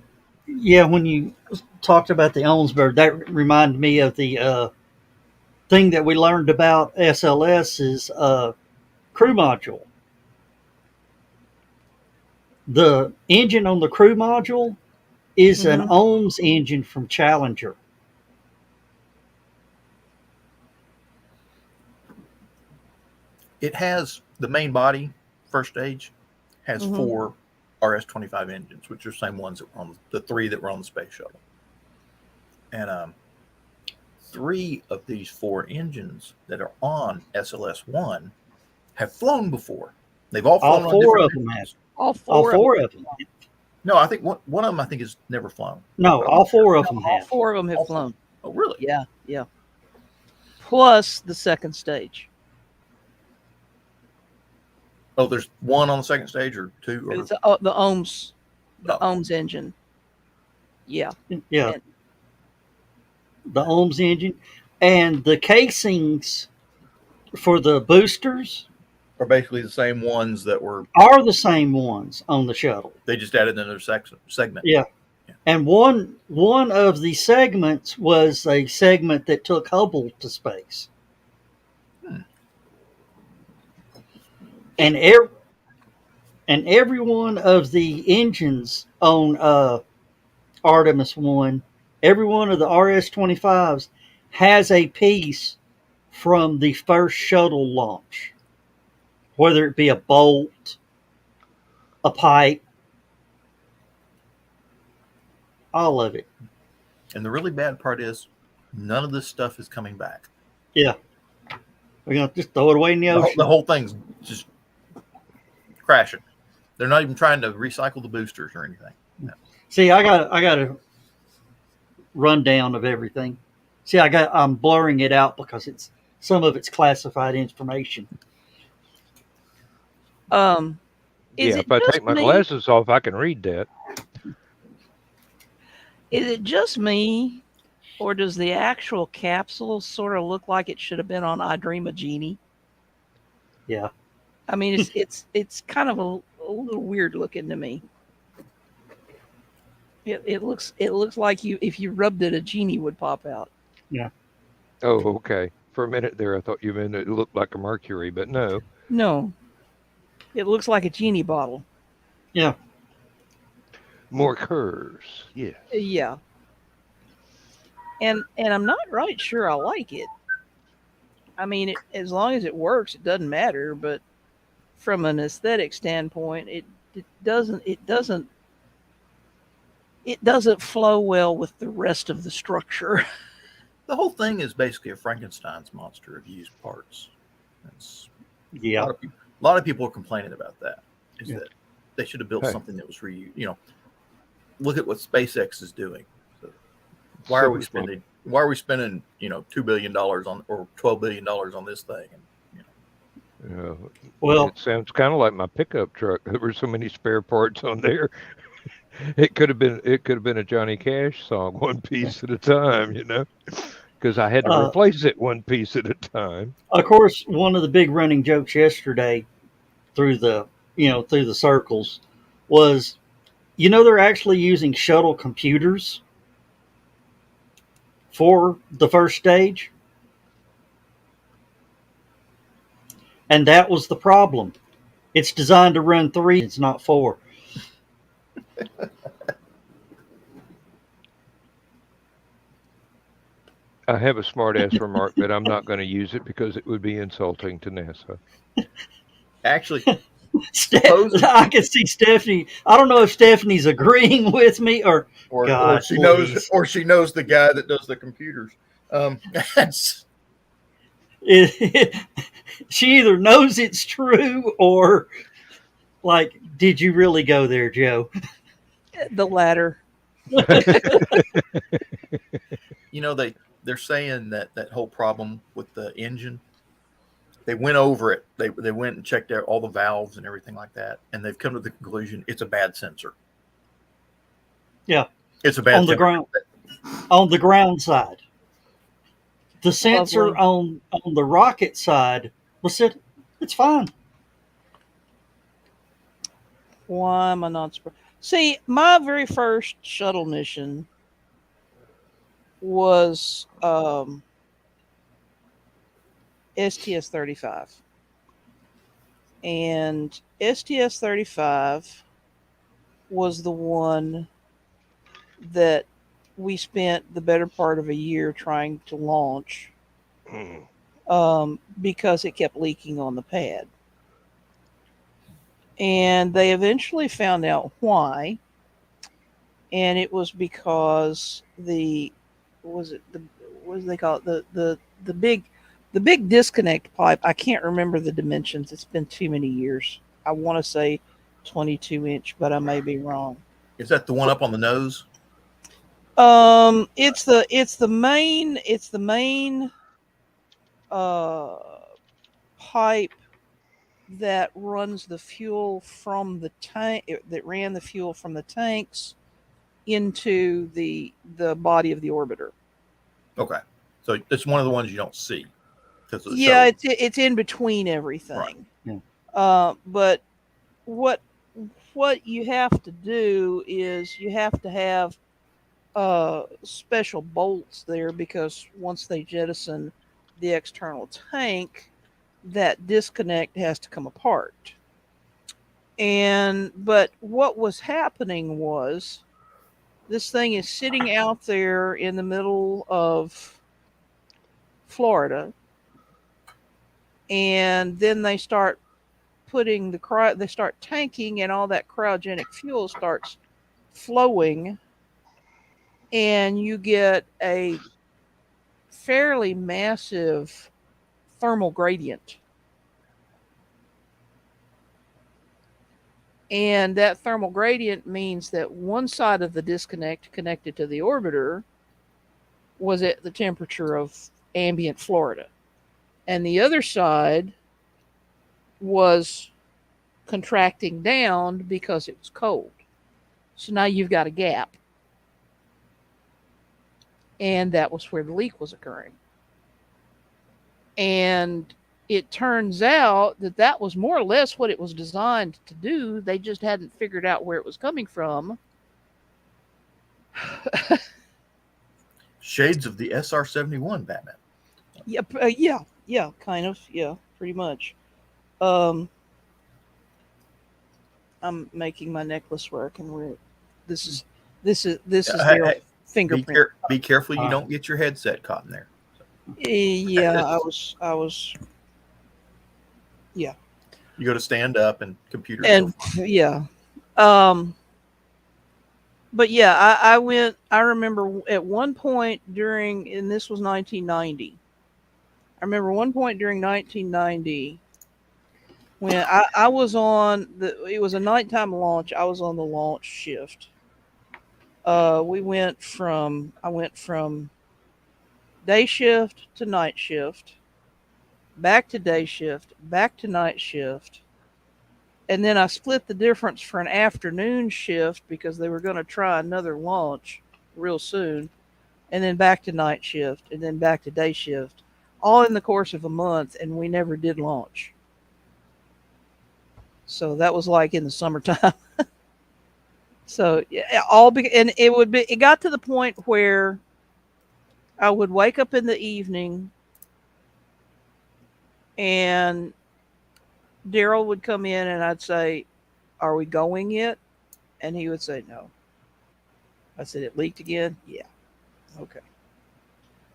yeah. When you talked about the Owensburg, that reminded me of the thing that we learned about SLS is crew module. The engine on the crew module is an Hmm. ohms engine from Challenger. It has the main body, first stage, has Hmm. 4 RS-25 engines, which are the same ones that were on the 3 that were on the space shuttle. And 3 of these 4 engines that are on SLS-1 have flown before. They've all All flown on four different of them have. missions. All All four of them. four of them. No, I think one of them I think is never flown. No, But I'm all not sure. four of No, them all have. four of them have All 4. flown. Oh, really? Yeah, yeah. Plus the second stage. Oh, there's 1 on the second stage or 2 or It's the ohms engine. Yeah, Yeah, and the ohms engine and the casings for the boosters are basically the same ones that were. are the same ones on the shuttle. They just added another segment. Yeah. And one of the segments was a segment that took Hubble to space. Hmm. And every one of the engines on Artemis 1, every one of the RS-25s has a piece from the first shuttle launch, whether it be a bolt, a pipe, all of it. And the really bad part is none of this stuff is coming back. Yeah. We're going to just throw it away in the The ocean. whole thing's just crashing. They're not even trying to recycle the boosters or anything. No. See, I got a rundown of everything. See, I'm blurring it out because some of it's classified information. Is Yeah, it if I just take my me? glasses off, I can read that. Is it just me, or does the actual capsule sort of look like it should have been on I Dream of Jeannie? Yeah. I mean, it's kind of a little weird looking to me. It looks like if you rubbed it, a genie would pop out. Oh, okay. For a minute there, I thought you meant it looked like a Mercury, but no. No, it looks like a genie bottle. Yeah. More curves. Yeah. Yeah, and I'm not right sure I like it. I mean, as long as it works, it doesn't matter. But from an aesthetic standpoint, it doesn't flow well with the rest of the structure. The whole thing is basically a Frankenstein's monster of used parts. That's, Yeah. a lot of people are complaining about that. Is Yeah. that they should have built Hey. something that was look at what SpaceX is doing. So why are we spending $2 billion on or $12 billion on this thing? And, Well, it sounds kind of like my pickup truck. There were so many spare parts on there. It could have been a Johnny Cash song, one piece at a time, because I had to replace it one piece at a time. of course, one of the big running jokes yesterday through the circles was, they're actually using shuttle computers for the first stage. And that was the problem. It's designed to run 3, it's not 4. I have a smart-ass remark, but I'm not going to use it because it would be insulting to NASA. actually, I can see Stephanie. I don't know if Stephanie's agreeing with me or God, she please. knows the guy that does the computers. That's She either knows it's true or like, did you really go there, Joe? The latter. You know, they're saying that that whole problem with the engine, they went over it. They went and checked out all the valves and everything like that, and they've come to the conclusion it's a bad sensor. Yeah, It's a bad on the sensor. ground, on the ground side. The sensor Lovely. on the rocket side was said it's fine. Why am I not surprised? See, my very first shuttle mission was STS 35. And STS 35 was the one that we spent the better part of a year trying to launch because it kept leaking on the pad. And they eventually found out why. And it was because the was it the what do they call it the big disconnect pipe. I can't remember the dimensions. It's been too many years. I want to say 22-inch, but I may be wrong. Is that the one up on the nose? It's the main uh pipe that runs the fuel from the tank that ran the fuel from the tanks into the body of the orbiter. Okay, so it's one of the ones you don't see because of the Yeah, shuttle. it's in between Right. everything. Yeah. But what what you have to do is you have to have special bolts there because once they jettison the external tank, that disconnect has to come apart. And but what was happening was this thing is sitting out there in the middle of Florida, and then they start they start tanking, and all that cryogenic fuel starts flowing, and you get a fairly massive thermal gradient. And that thermal gradient means that one side of the disconnect connected to the orbiter was at the temperature of ambient Florida, and the other side was contracting down because it was cold. So now you've got a gap. And that was where the leak was occurring. And it turns out that that was more or less what it was designed to do. They just hadn't figured out where it was coming from. Shades of the SR-71 Batman. Yeah, kind of, yeah, pretty much. Um, I'm making my necklace where I can wear it. This is Hey, their hey, fingerprint. be careful you don't get your headset caught in there. Yeah, I was. Yeah, You got to stand up and computers and go. yeah, um, but yeah, I went. I remember at one point during, and this was 1990. I remember one point during 1990 when I was on the. It was a nighttime launch. I was on the launch shift. We went from. I went from day shift to night shift, back to day shift, back to night shift. And then I split the difference for an afternoon shift because they were going to try another launch real soon. And then back to night shift and then back to day shift, all in the course of a month. And we never did launch. So that was like in the summertime. So yeah, and it got to the point where I would wake up in the evening and Daryl would come in and I'd say, "Are we going yet?" And he would say, "No." I said, "It leaked again?" "Yeah." "Okay."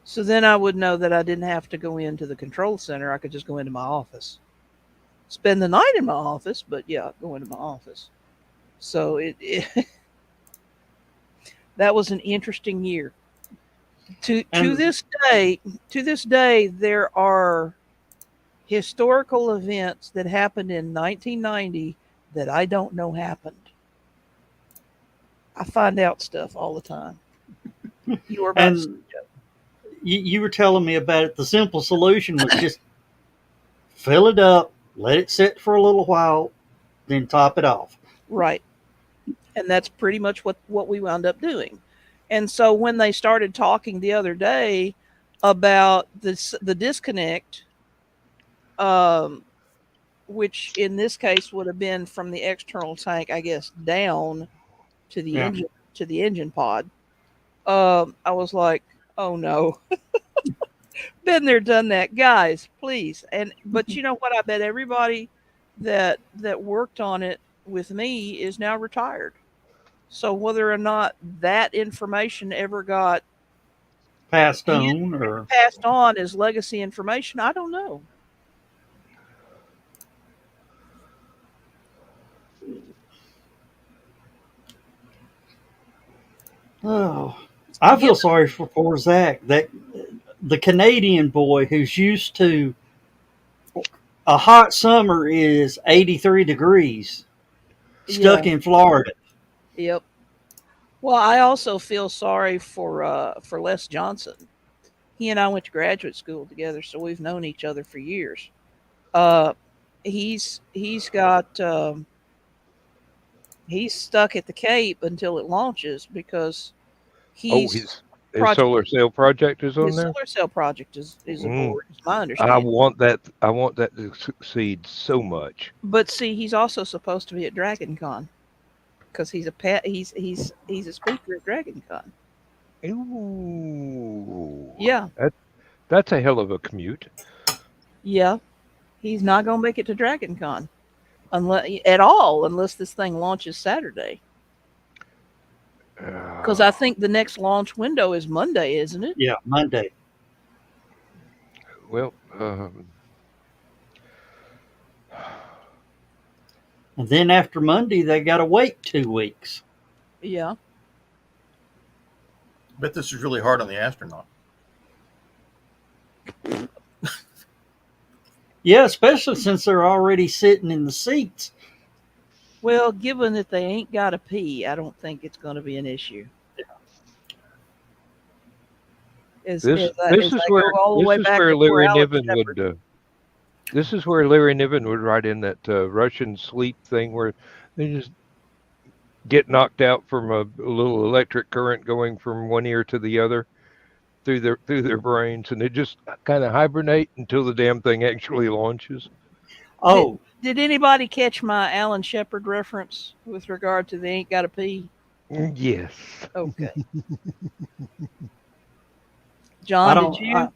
So then I would know that I didn't have to go into the control center. I could just go into my office, spend the night in my office, but yeah, go into my office. So it that was an interesting year. To And this day, there are historical events that happened in 1990 that I don't know happened. I find out stuff all the time. You were about to And you were telling me about it. The simple solution was just fill it up, let it sit for a little while, then top it off. right. And that's pretty much what we wound up doing. And so when they started talking the other day about the disconnect, um, which in this case would have been from the external tank, I guess, down to the Yeah. engine pod. I was like, oh no, been there, done that, guys, please. But you know what? I bet everybody that worked on it with me is now retired. So whether or not that information ever got Passed on, or passed on as legacy information, I don't know. oh, I feel sorry for poor Zach. That the Canadian boy who's used to a hot summer is 83 degrees, stuck Yeah. in Florida. Yep. Well, I also feel sorry for Les Johnson. He and I went to graduate school together, so we've known each other for years. Uh, he's got he's stuck at the Cape until it launches because Oh, he's his project solar cell project is on his there. solar cell project is Mm, aboard. Is my I understanding. want that. I want that to succeed so much. But see, he's also supposed to be at Dragon Con because he's a pet. He's a speaker at Dragon Con. Ooh, Yeah, that's a hell of a commute. yeah. He's not gonna make it to Dragon Con unless this thing launches Saturday. Because I think the next launch window is Monday, isn't it? Yeah, Monday. Well, And then after Monday, they got to wait 2 weeks. Yeah. Bet this is really hard on the astronaut. Yeah, especially since they're already sitting in the seats. Well, given that they ain't got to pee, I don't think it's going to be an issue. this As this I is where go all the way this is back where to poor Larry Alan Niven Shepard. would. This is where Larry Niven would write in that Russian sleep thing where they just get knocked out from a little electric current going from one ear to the other through their brains, and they just kind of hibernate until the damn thing actually launches. Oh, Did anybody catch my Alan Shepard reference with regard to they ain't got to pee? Yes. Okay. I John, did don't. you?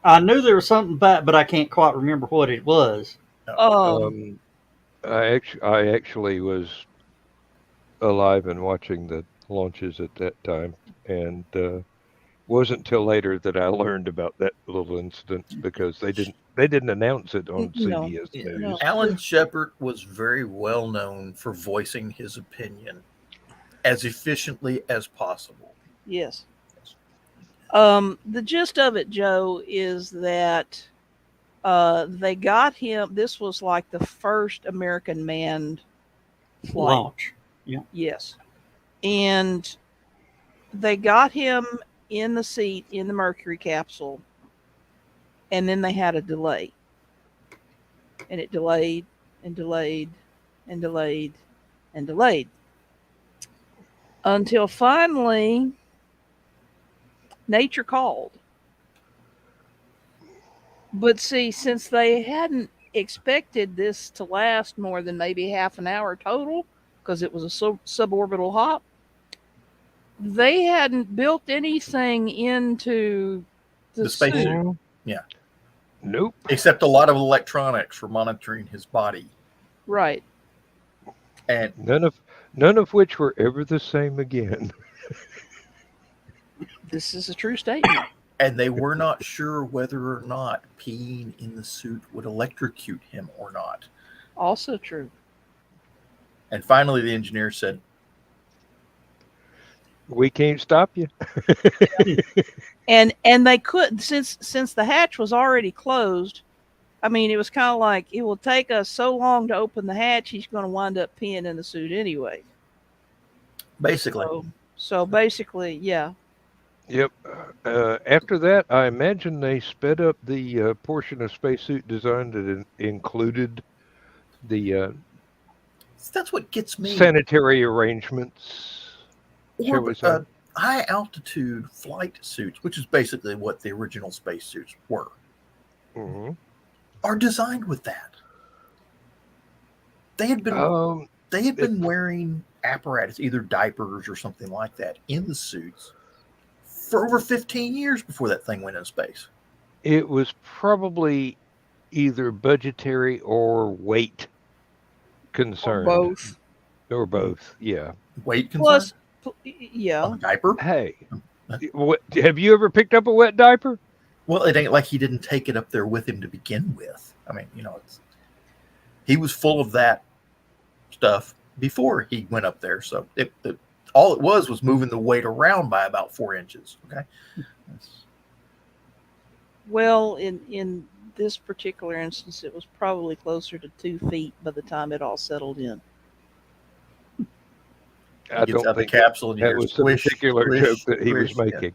I knew there was something about, but I can't quite remember what it was. I actually was alive and watching the launches at that time, and wasn't until later that I learned about that little incident because they didn't announce it on No. CBS News. No. Alan Shepard was very well known for voicing his opinion as efficiently as possible. Yes. The gist of it, Joe, is that they got him. This was like the first American manned flight. Launch. Yes. And they got him in the seat in the Mercury capsule, and then they had a delay. And it delayed and delayed and delayed and delayed until finally nature called. But see, since they hadn't expected this to last more than maybe half an hour total, because it was a suborbital hop, they hadn't built anything into The spacesuit. suit. Yeah. Nope. Except a lot of electronics for monitoring his body. Right. And None of which were ever the same again. This is a true statement. and they were not sure whether or not peeing in the suit would electrocute him or not. Also true. And finally the engineer said, We can't stop you. And they couldn't, since the hatch was already closed. I mean, it was kind of like, it will take us so long to open the hatch, he's going to wind up peeing in the suit anyway. Basically, So basically, yeah. Yep. After that, I imagine they sped up the portion of spacesuit design that included the that's what gets me. sanitary arrangements, shall we Orbit, say? high altitude flight suits, which is basically what the original spacesuits were, Hmm. are designed with that. They had been Um, they had it, been wearing apparatus, either diapers or something like that, in the suits for over 15 years before that thing went in space. it was probably either budgetary or weight Or concerned, both. or both. Yeah. Weight concern Plus, on yeah. the diaper. Hey, have you ever picked up a wet diaper? Well, it ain't like he didn't take it up there with him to begin with. I mean, he was full of that stuff before he went up there. So all it was moving the weight around by about 4 inches. Okay. Well, in this particular instance, it was probably closer to 2 feet by the time it all settled in. I He gets don't out the think capsule and you that hear was the squish, particular squish, joke that he was squish. Yeah. making.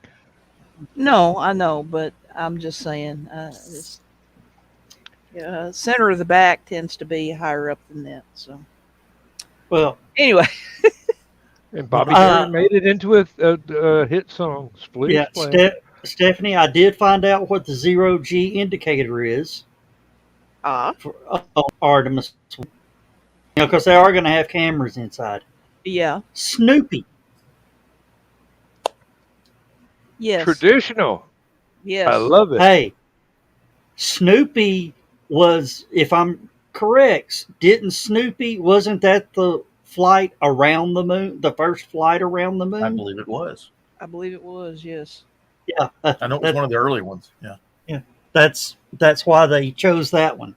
No, I know, but I'm just saying, center of the back tends to be higher up than that. So Well, anyway, And Bobby Uh, Darin made it into a hit song, Splish yeah, Splash. Stephanie, I did find out what the zero G indicator is ah, for Artemis. Because they are going to have cameras inside. yeah, Snoopy. yes, Traditional. I yes, love it. Hey, Snoopy was, if I'm correct, wasn't that the flight around the moon, the first flight around the I moon? believe it was. I believe it was. Yes. Yeah, I know it was one of the early ones. Yeah. yeah, that's why they chose that one.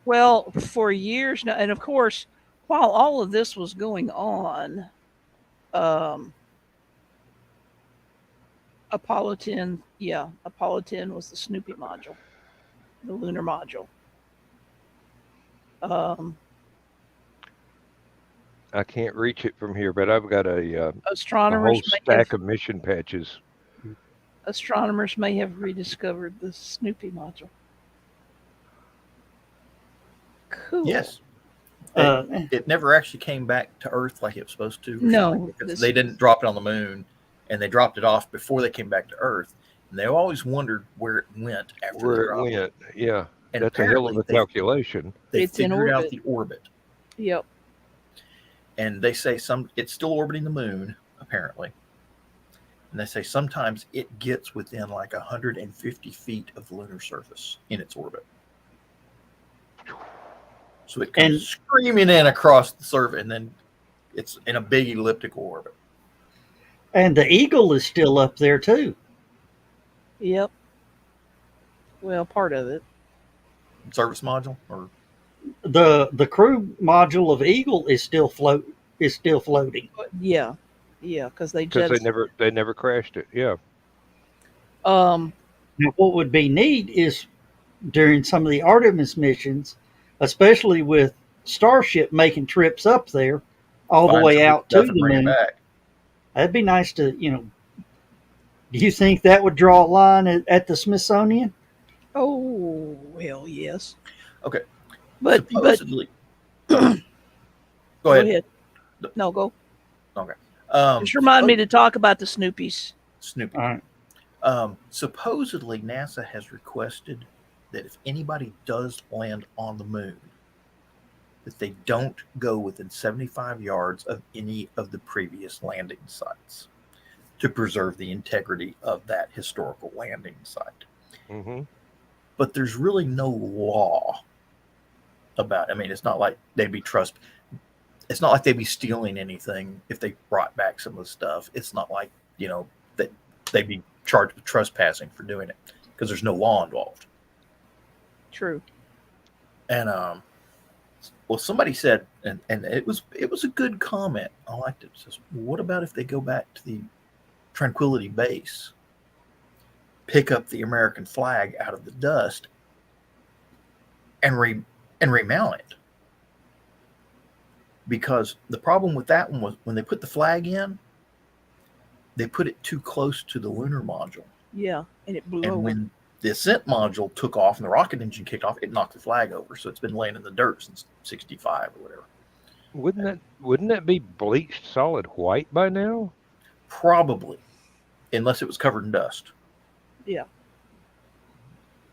Well, for years now, and of course, while all of this was going on, um, Apollo 10, yeah, Apollo 10 was the Snoopy module, the lunar module. Um, I can't reach it from here, but I've got a whole astronomers may have stack of mission patches. astronomers may have rediscovered the Snoopy module. Cool. Yes. Uh, It never actually came back to Earth like it was supposed to. No, Because they didn't drop it on the moon, and they dropped it off before they came back to Earth. And they always wondered where it went after Where they it dropped it. went. Yeah. And That's a hell of apparently a calculation. they It's in figured out orbit. the orbit. Yep. And they say it's still orbiting the moon, apparently. And they say sometimes it gets within like 150 feet of the lunar surface in its orbit. So it comes And- screaming in across the surface, and then it's in a big elliptical orbit. and the Eagle is still up there too. Yep. Well, part of it. Service module, or The crew module of Eagle is still floating. But yeah. Yeah, because they Because just they never crashed it. Yeah. um Now, what would be neat is during some of the Artemis missions, especially with Starship making trips up there, all the find way some out to stuff the and bring it moon. back. That'd be nice to, do you think that would draw a line at the Smithsonian? oh well yes. Okay. But Supposedly, go go ahead. ahead. No, go. Okay. Just remind me to talk about the Snoopies. Snoopy. All right. Supposedly, NASA has requested that if anybody does land on the moon, that they don't go within 75 yards of any of the previous landing sites to preserve the integrity of that historical landing site. Mm-hmm. But there's really no law about it. I mean, it's not like they'd be it's not like they'd be stealing anything if they brought back some of the stuff. It's not like, that they'd be charged with trespassing for doing it because there's no law involved. True. And well, somebody said, and it was a good comment. I liked it. It says, what about if they go back to the Tranquility Base, pick up the American flag out of the dust, and remount it? because the problem with that one was when they put the flag in, they put it too close to the lunar module. Yeah, and it blew And over. when the ascent module took off and the rocket engine kicked off, it knocked the flag over. So it's been laying in the dirt since '65 or whatever. Wouldn't that be bleached solid white by now? Probably, unless it was covered in dust. Yeah,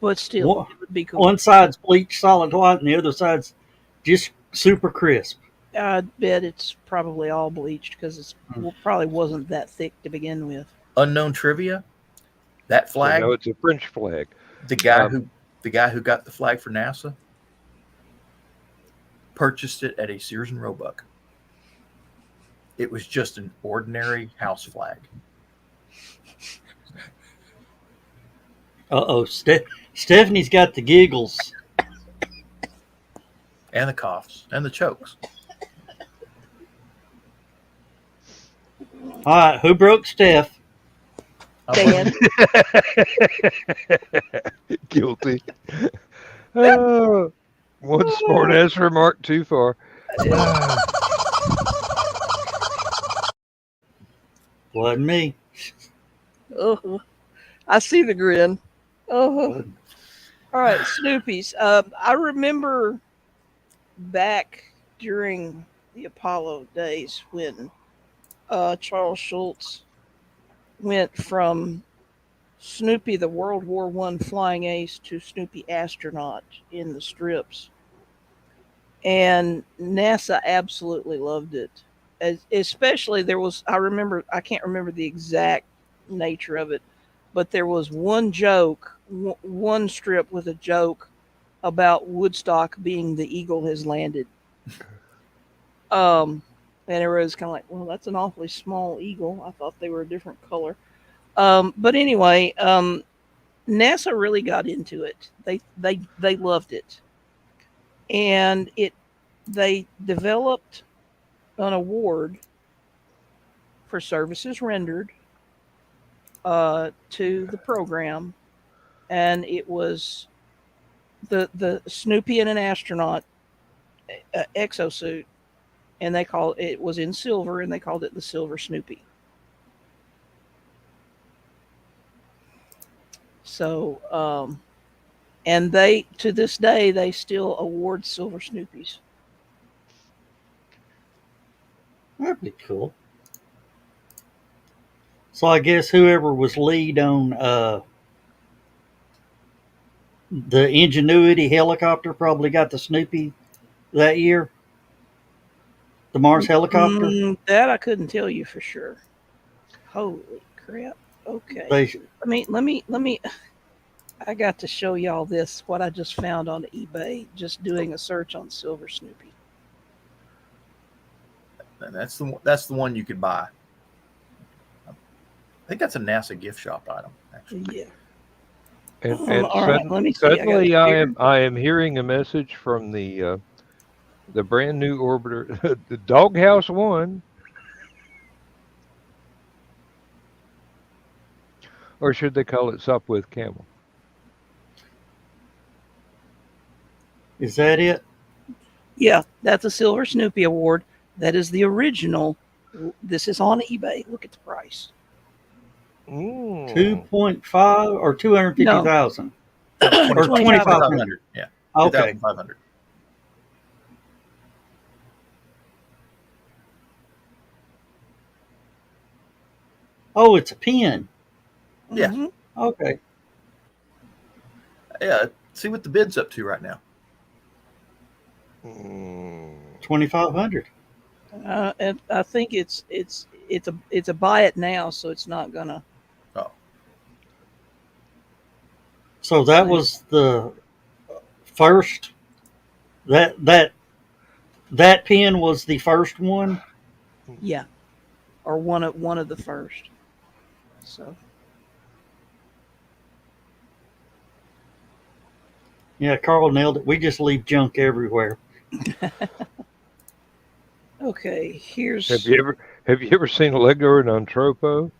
but still, One, it would be cool. one side's bleached solid white, and the other side's just super crisp. I bet it's probably all bleached because it probably wasn't that thick to begin with. Unknown trivia: that So flag, no, it's a French flag. the guy who got the flag for NASA purchased it at a Sears and Roebuck. It was just an ordinary house flag. Uh-oh, Stephanie's got the giggles. And the coughs and the chokes. All right, who broke Steph? Dan. Guilty. Oh, one smart ass remark too far. Wasn't me. Oh, I see the grin. Oh, all right, Snoopies. I remember back during the Apollo days when Charles Schultz went from Snoopy the World War I flying ace to Snoopy astronaut in the strips. And NASA absolutely loved it. Especially I can't remember the exact nature of it, but there was one one strip with a joke about Woodstock being the eagle has landed. And everybody's kind of like, well, that's an awfully small eagle. I thought they were a different color. But anyway, NASA really got into it. They loved it, and they developed an award for services rendered to the program, and it was the Snoopy and an astronaut exosuit, and it was in silver, and they called it the Silver Snoopy. So, and to this day, they still award Silver Snoopies. That'd be cool. So I guess whoever was lead on the Ingenuity helicopter probably got the Snoopy that year. The Mars helicopter. That I couldn't tell you for sure. Holy crap! Okay, let me. I got to show y'all this. What I just found on eBay, just doing a search on Silver Snoopy. And that's the one you could buy. I think that's a NASA gift shop item, actually. Yeah. And all right, let me see. suddenly I am hearing a message from the brand new orbiter, the Doghouse 1. Or should they call it Sopwith Camel? Is that it? Yeah, that's a Silver Snoopy award. That is the original. This is on eBay. Look at the price. 2.5 or 250,000? No. Or 2,500. Yeah. Okay. 2,500. Oh, it's a pin. Yeah. Mhm. Okay. Yeah. See what the bid's up to right now. 2,500. And I think it's a buy it now, so it's not gonna. Oh. So that was the first. That pin was the first one. Yeah, or one of the first. So Yeah, Carl nailed it. We just leave junk everywhere. okay, here's. Have you ever seen Lego and Anthropo?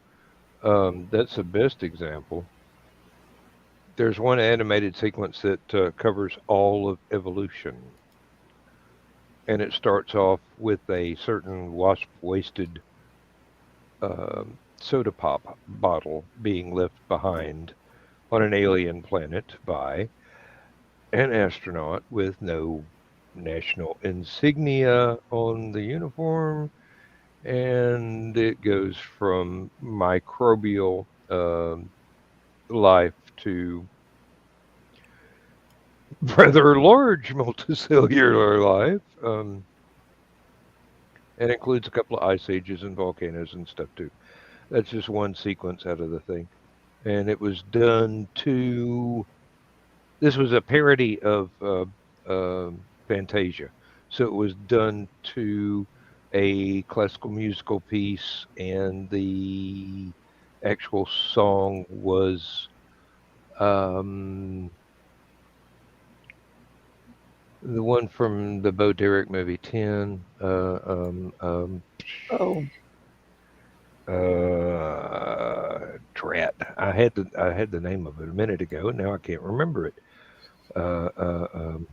That's the best example. There's one animated sequence that covers all of evolution, and it starts off with a certain wasp-waisted soda pop bottle being left behind on an alien planet by an astronaut with no national insignia on the uniform, and it goes from microbial life to rather large multicellular life, and includes a couple of ice ages and volcanoes and stuff too. That's just one sequence out of the thing, and it was done to. This was a parody of Fantasia, so it was done to a classical musical piece, and the actual song was um, the one from the Bo Derek movie 10. Oh, Drat. I had the name of it a minute ago, and now I can't remember it. Uh, uh, um,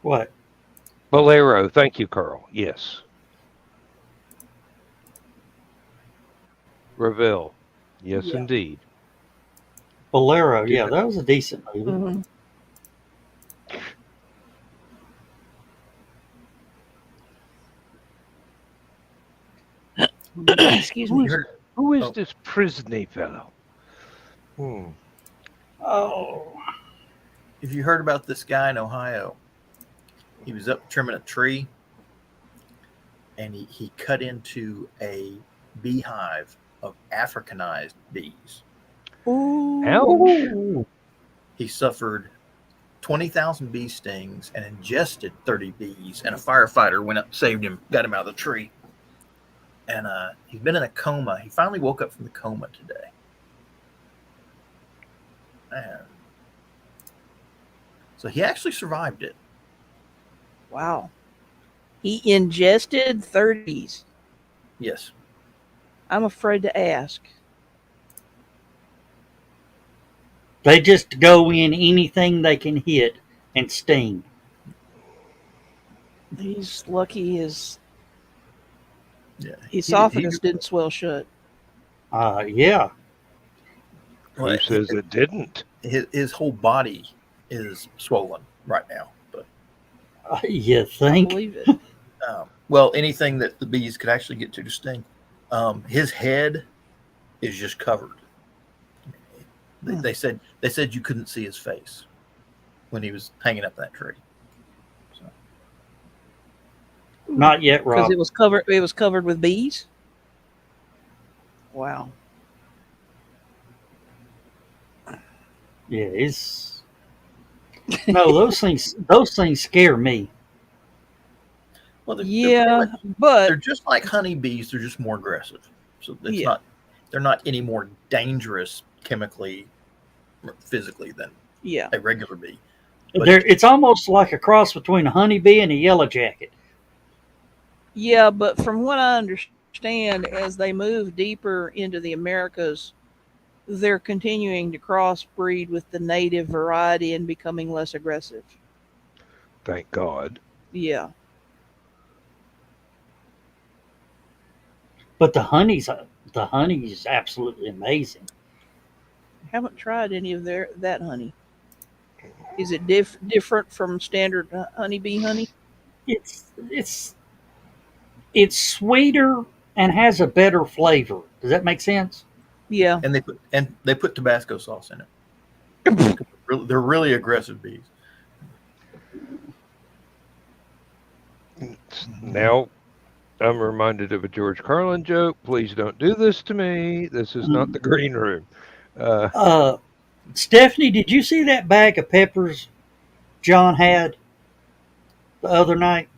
What? Bolero. Thank you, Carl. Yes. Ravel. Yes, yeah. indeed. Bolero. Did Yeah, that was a decent movie. Hmm. Excuse You me. heard, Who is oh, this Prisney fellow? Hmm. Oh, if you heard about this guy in Ohio, he was up trimming a tree and he cut into a beehive of Africanized bees. Ooh. Ouch. ooh, He suffered 20,000 bee stings and ingested 30 bees, and a firefighter went up, saved him, got him out of the tree. And he's been in a coma. He finally woke up from the coma today. And so he actually survived it. Wow. He ingested 30s. Yes. I'm afraid to ask. they just go in anything they can hit and sting. He's lucky his Yeah. esophagus didn't swell shut. Yeah. Who says it didn't? His whole body is swollen right now. But You I think? believe it. well, anything that the bees could actually get to sting. His head is just covered. They said you couldn't see his face when he was hanging up that tree. So, Not yet, Because Rob. it was covered. It was covered with bees. Wow. Yeah, it's no those things. Those things scare me. well, Yeah, they're but just like honeybees. They're just more aggressive. So it's yeah, not. They're not any more dangerous chemically, or physically than yeah. a regular bee. But It's almost like a cross between a honeybee and a yellow jacket. Yeah, but from what I understand, as they move deeper into the Americas, they're continuing to crossbreed with the native variety and becoming less aggressive. Thank God. Yeah. But the honey is absolutely amazing. Haven't tried any of that honey. Is it different from standard honeybee honey? It's it's it's sweeter and has a better flavor. Does that make sense? Yeah. they put Tabasco sauce in it. They're really aggressive bees. Now I'm reminded of a George Carlin joke. Please don't do this to me. This is not the green room. Uh, Uh, Stephanie, did you see that bag of peppers John had the other night?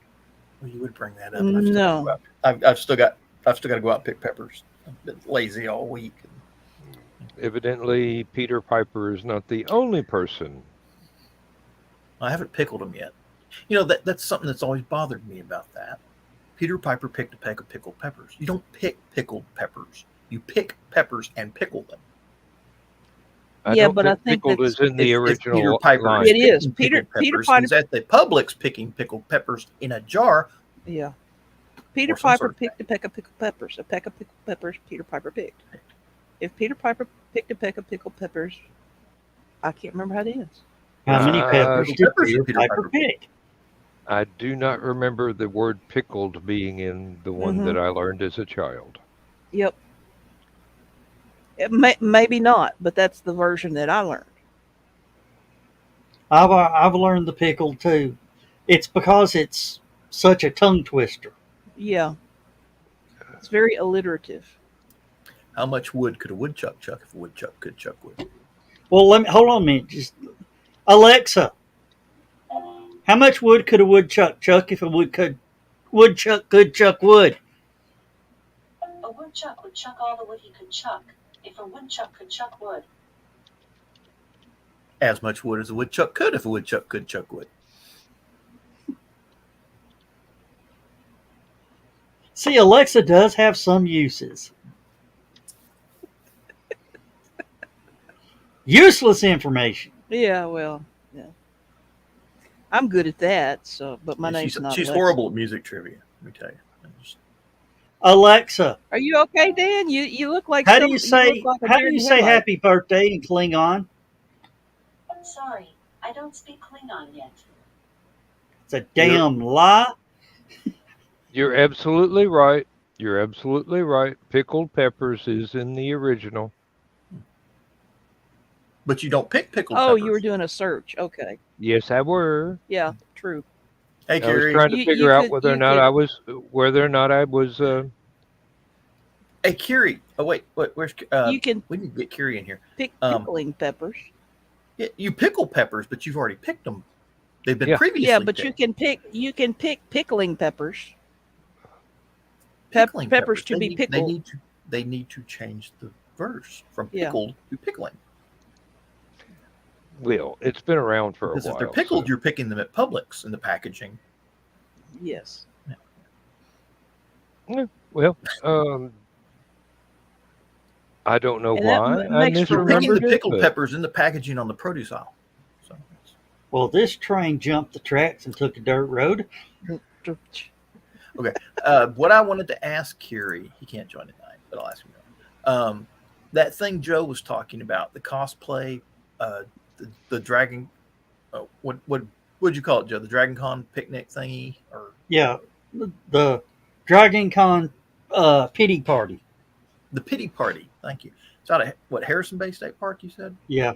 Well, you would bring that up. No. I've still got to go out and pick peppers. I've been lazy all week. evidently, Peter Piper is not the only person. I haven't pickled them yet. That's something that's always bothered me about that. Peter Piper picked a peck of pickled peppers. You don't pick pickled peppers. You pick peppers and pickle them. I Yeah, don't but I think think pickled that's is in the If Peter original Piper line. is It is. picking Peter- pickled Peter peppers, Piper- he's at the Publix picking pickled peppers in a jar yeah. Peter or some Piper sort of picked a peck of pickled peppers. A peck of pickled peppers Peter Piper picked. If Peter Piper picked a peck of pickled peppers, I can't remember how it ends. How many peppers Pickled did peppers or Peter Peter Piper Piper pick? I do not remember the word pickled being in the one that I learned as a child. Yep. Maybe not, but that's the version that I learned. I've learned the pickled too. It's because it's such a tongue twister. Yeah. It's very alliterative. How much wood could a woodchuck chuck if a woodchuck could chuck wood? Well, let me hold on a minute. Just Alexa, how much wood could a woodchuck chuck if a woodchuck could chuck wood? A woodchuck would chuck all the wood he could chuck, if a woodchuck could chuck wood. As much wood as a woodchuck could if a woodchuck could chuck wood. See, Alexa does have some uses. Useless information. Yeah, well, yeah. I'm good at that, so but my Yeah, name's not she's Alexa. horrible at music trivia, let me tell you. Alexa, Are you okay, Dan? You look like how do you say look like a deer in the headlight. happy birthday in Klingon? Sorry, I don't speak Klingon yet. It's a damn lie. You're absolutely right. You're absolutely right. Pickled peppers is in the original. But you don't pick pickled Oh, peppers. you were doing a search. Okay. Yes, I were. Yeah, true. Hey, I was Carrie. trying to You- figure you out could- whether or you not could- I was. Hey, Carrie. Oh, wait. Where's You can we need to get Carrie in here. pick um, pickling peppers. Yeah, you pickle peppers, but you've already picked them. They've been Yeah. previously Yeah, but picked. you can pick pickling peppers. Pickling peppers to They be need- pickled. They need to change the verse from Yeah. pickled to pickling. Well, it's been around for Because a if while. they're pickled, so- you're picking them at Publix in the packaging. Yes. Well, I don't know And that why m- I makes for You're picking the misremembered it, pickled but peppers in the packaging on the produce aisle. So, Well, this train jumped the tracks and took a dirt road. what I wanted to ask Carrie, he can't join tonight, but I'll ask him. That thing Joe was talking about, the cosplay, the dragon. What'd you call it, Joe? The Dragon Con picnic thingy, or Yeah, the Dragon Con pity party. the pity party? Thank you. It's out of what, Harrison Bay State Park? You said Yeah,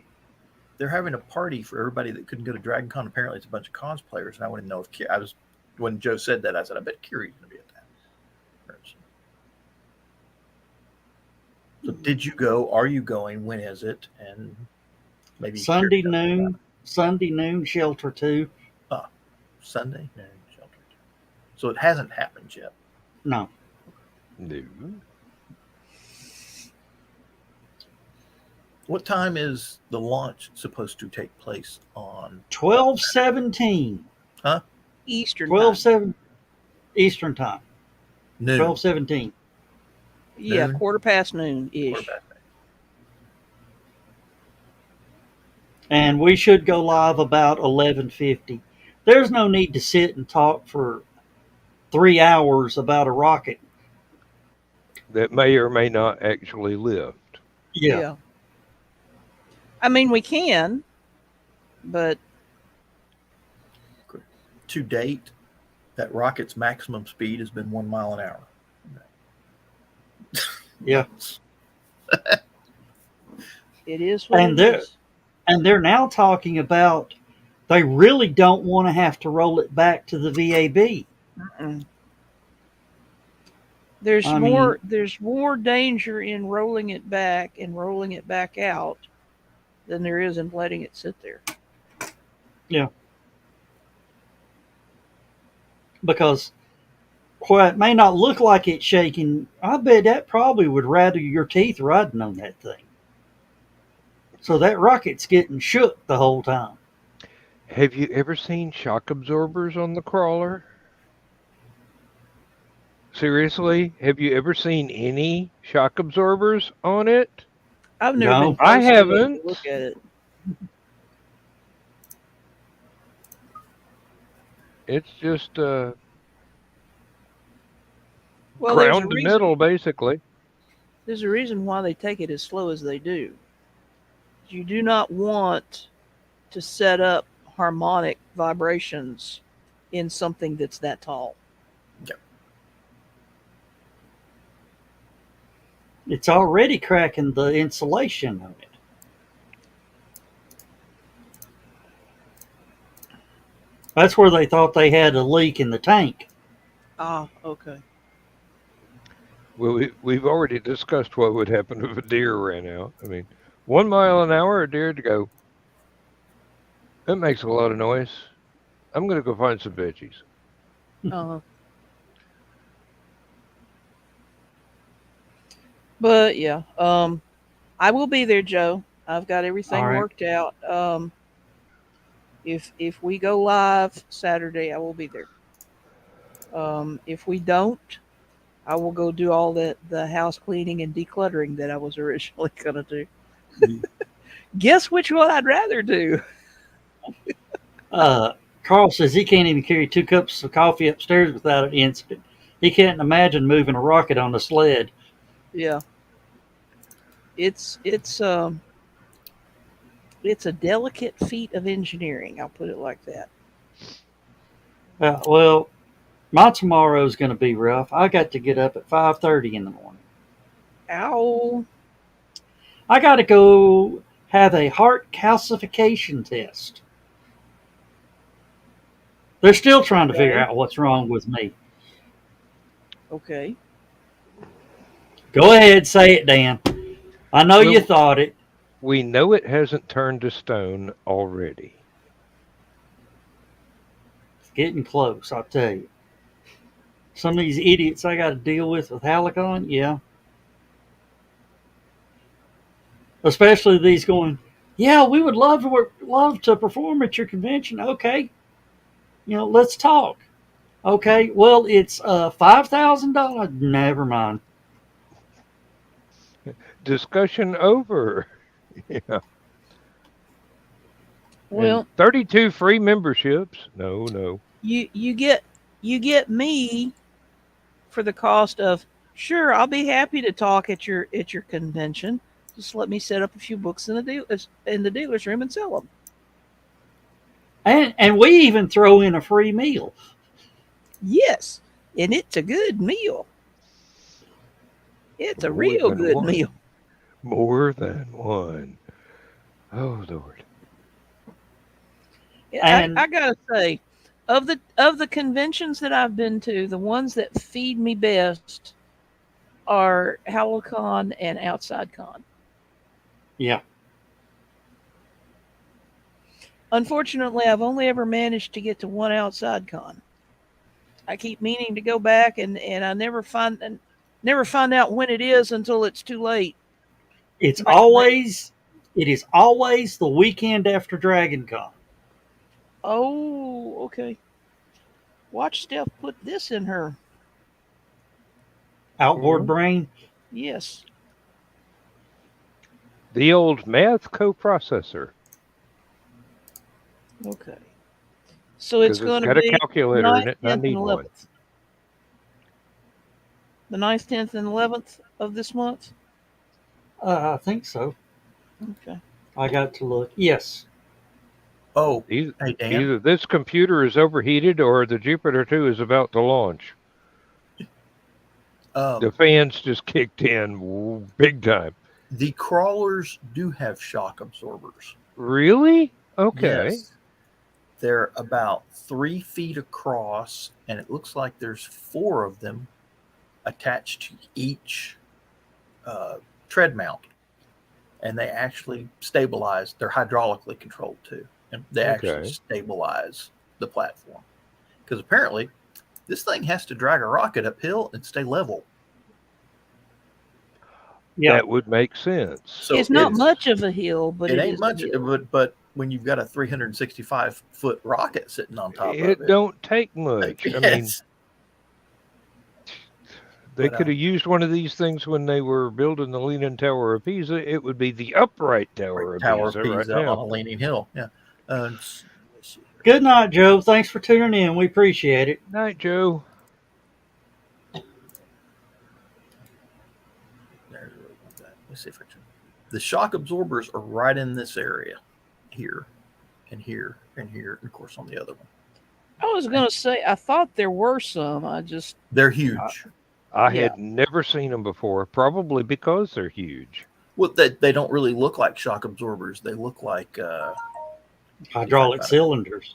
they're having a party for everybody that couldn't go to Dragon Con. Apparently, it's a bunch of cosplayers, and I want to know if I was when Joe said that. I said, I bet Carrie's going to be at that. So, did you go? Are you going? When is it? And maybe Sunday Carrie knows about Sunday noon, shelter 2. it. Sunday noon shelter. So it hasn't happened yet. No, no. What time is the launch supposed to take place on? 12:17. Eastern 12:7 Eastern time. Noon. 12:17. Yeah, noon? 1:15 ish. Quarterback. And we should go live about 11:50. There's no need to sit and talk for 3 hours about a rocket. That may or may not actually live. Yeah. I mean, we can, but To date, that rocket's maximum speed has been 1 mile an hour. Yeah. it is what And it is. And they're now talking about they really don't want to have to roll it back to the VAB. Mm-mm. There's I there's more danger in rolling it back and rolling it back out than there is in letting it sit there. Yeah. Because while it may not look like it's shaking, I bet that probably would rattle your teeth riding on that thing. So that rocket's getting shook the whole time. Have you ever seen shock absorbers on the crawler? Seriously? Have you ever seen any shock absorbers on it? I've never No. been close I to it to haven't. look at it. It's just Well, ground to middle, basically. there's a reason why they take it as slow as they do. You do not want to set up harmonic vibrations in something that's that tall. Yep. It's already cracking the insulation of it. That's where they thought they had a leak in the tank. Ah, okay. Well, we've already discussed what would happen if a deer ran out. I mean, 1 mile an hour, a deer to go. That makes a lot of noise. I'm going to go find some veggies. Uh-huh. But yeah, I will be there, Joe. I've got everything All right. worked out. If we go live Saturday, I will be there. If we don't, I will go do all the house cleaning and decluttering that I was originally gonna do. Guess which one I'd rather do? Carl says he can't even carry 2 cups of coffee upstairs without an incident. He can't imagine moving a rocket on a sled. Yeah, it's it's a delicate feat of engineering. I'll put it like that. Well, my tomorrow is going to be rough. I got to get up at 5:30 in the morning. Ow! I got to go have a heart calcification test. They're still trying to figure Okay. out what's wrong with me. Okay. Go ahead, say it, Dan. I know you Well, thought it. we know it hasn't turned to stone already. It's getting close, I'll tell you. Some of these idiots I got to deal with HallowCon, yeah. Especially these going, yeah, we would love to perform at your convention. Okay, let's talk. Okay, well, it's $5,000. Never mind. Discussion over. Yeah. And Well, 32 free memberships. No. you get me for the cost of sure. I'll be happy to talk at your convention. Just let me set up a few books in the dealer's room and sell them. And we even throw in a free meal. Yes, and it's a good meal. It's a More real than good one. meal. More than one. Oh, Lord. Yeah, And I gotta say, of the conventions that I've been to, the ones that feed me best are HallowCon and Outside Con. yeah, Unfortunately, I've only ever managed to get to one Outside Con. I keep meaning to go back, and I never find out when it is until it's too late. it's Ma- ma- always it is always the weekend after Dragon Con. Oh, okay. Watch Steph put this in her. Outboard brain. Yes. The old math coprocessor. Okay. So it's Because it's going to got a be the calculator in 9th, it, and I 10th, and need one. 11th. The 9th, 10th, and 11th of this month? I think so. Okay. I got to look. Yes. Oh, Either, hey Dan. either this computer is overheated or the Jupiter 2 is about to launch. The fans just kicked in big time. The crawlers do have shock absorbers. Really? Okay. Yes. They're about 3 feet across, and it looks like there's 4 of them attached to each tread mount. And they actually stabilize. They're hydraulically controlled too. And they actually stabilize the platform. Because apparently, this thing has to drag a rocket uphill and stay level. Yeah. That would make sense. So it's not much of a hill, but it it ain't is much. a hill. But when you've got a 365-foot rocket sitting on top of It it, don't take much. I mean, yes. They But, could have used one of these things when they were building the Leaning Tower of Pisa. It would be the upright Tower of Tower of Pisa right Pisa on now. a leaning hill. Yeah. Let's see here. Good night, Joe. Thanks for tuning in. We appreciate it. Night, Joe. Let's see if I can. The shock absorbers are right in this area, here, and here, and here, and of course on the other one. I was gonna say I thought there were some. I just They're huge. I Yeah. had never seen them before, probably because they're huge. Well, they don't really look like shock absorbers. They look like Hydraulic cylinders.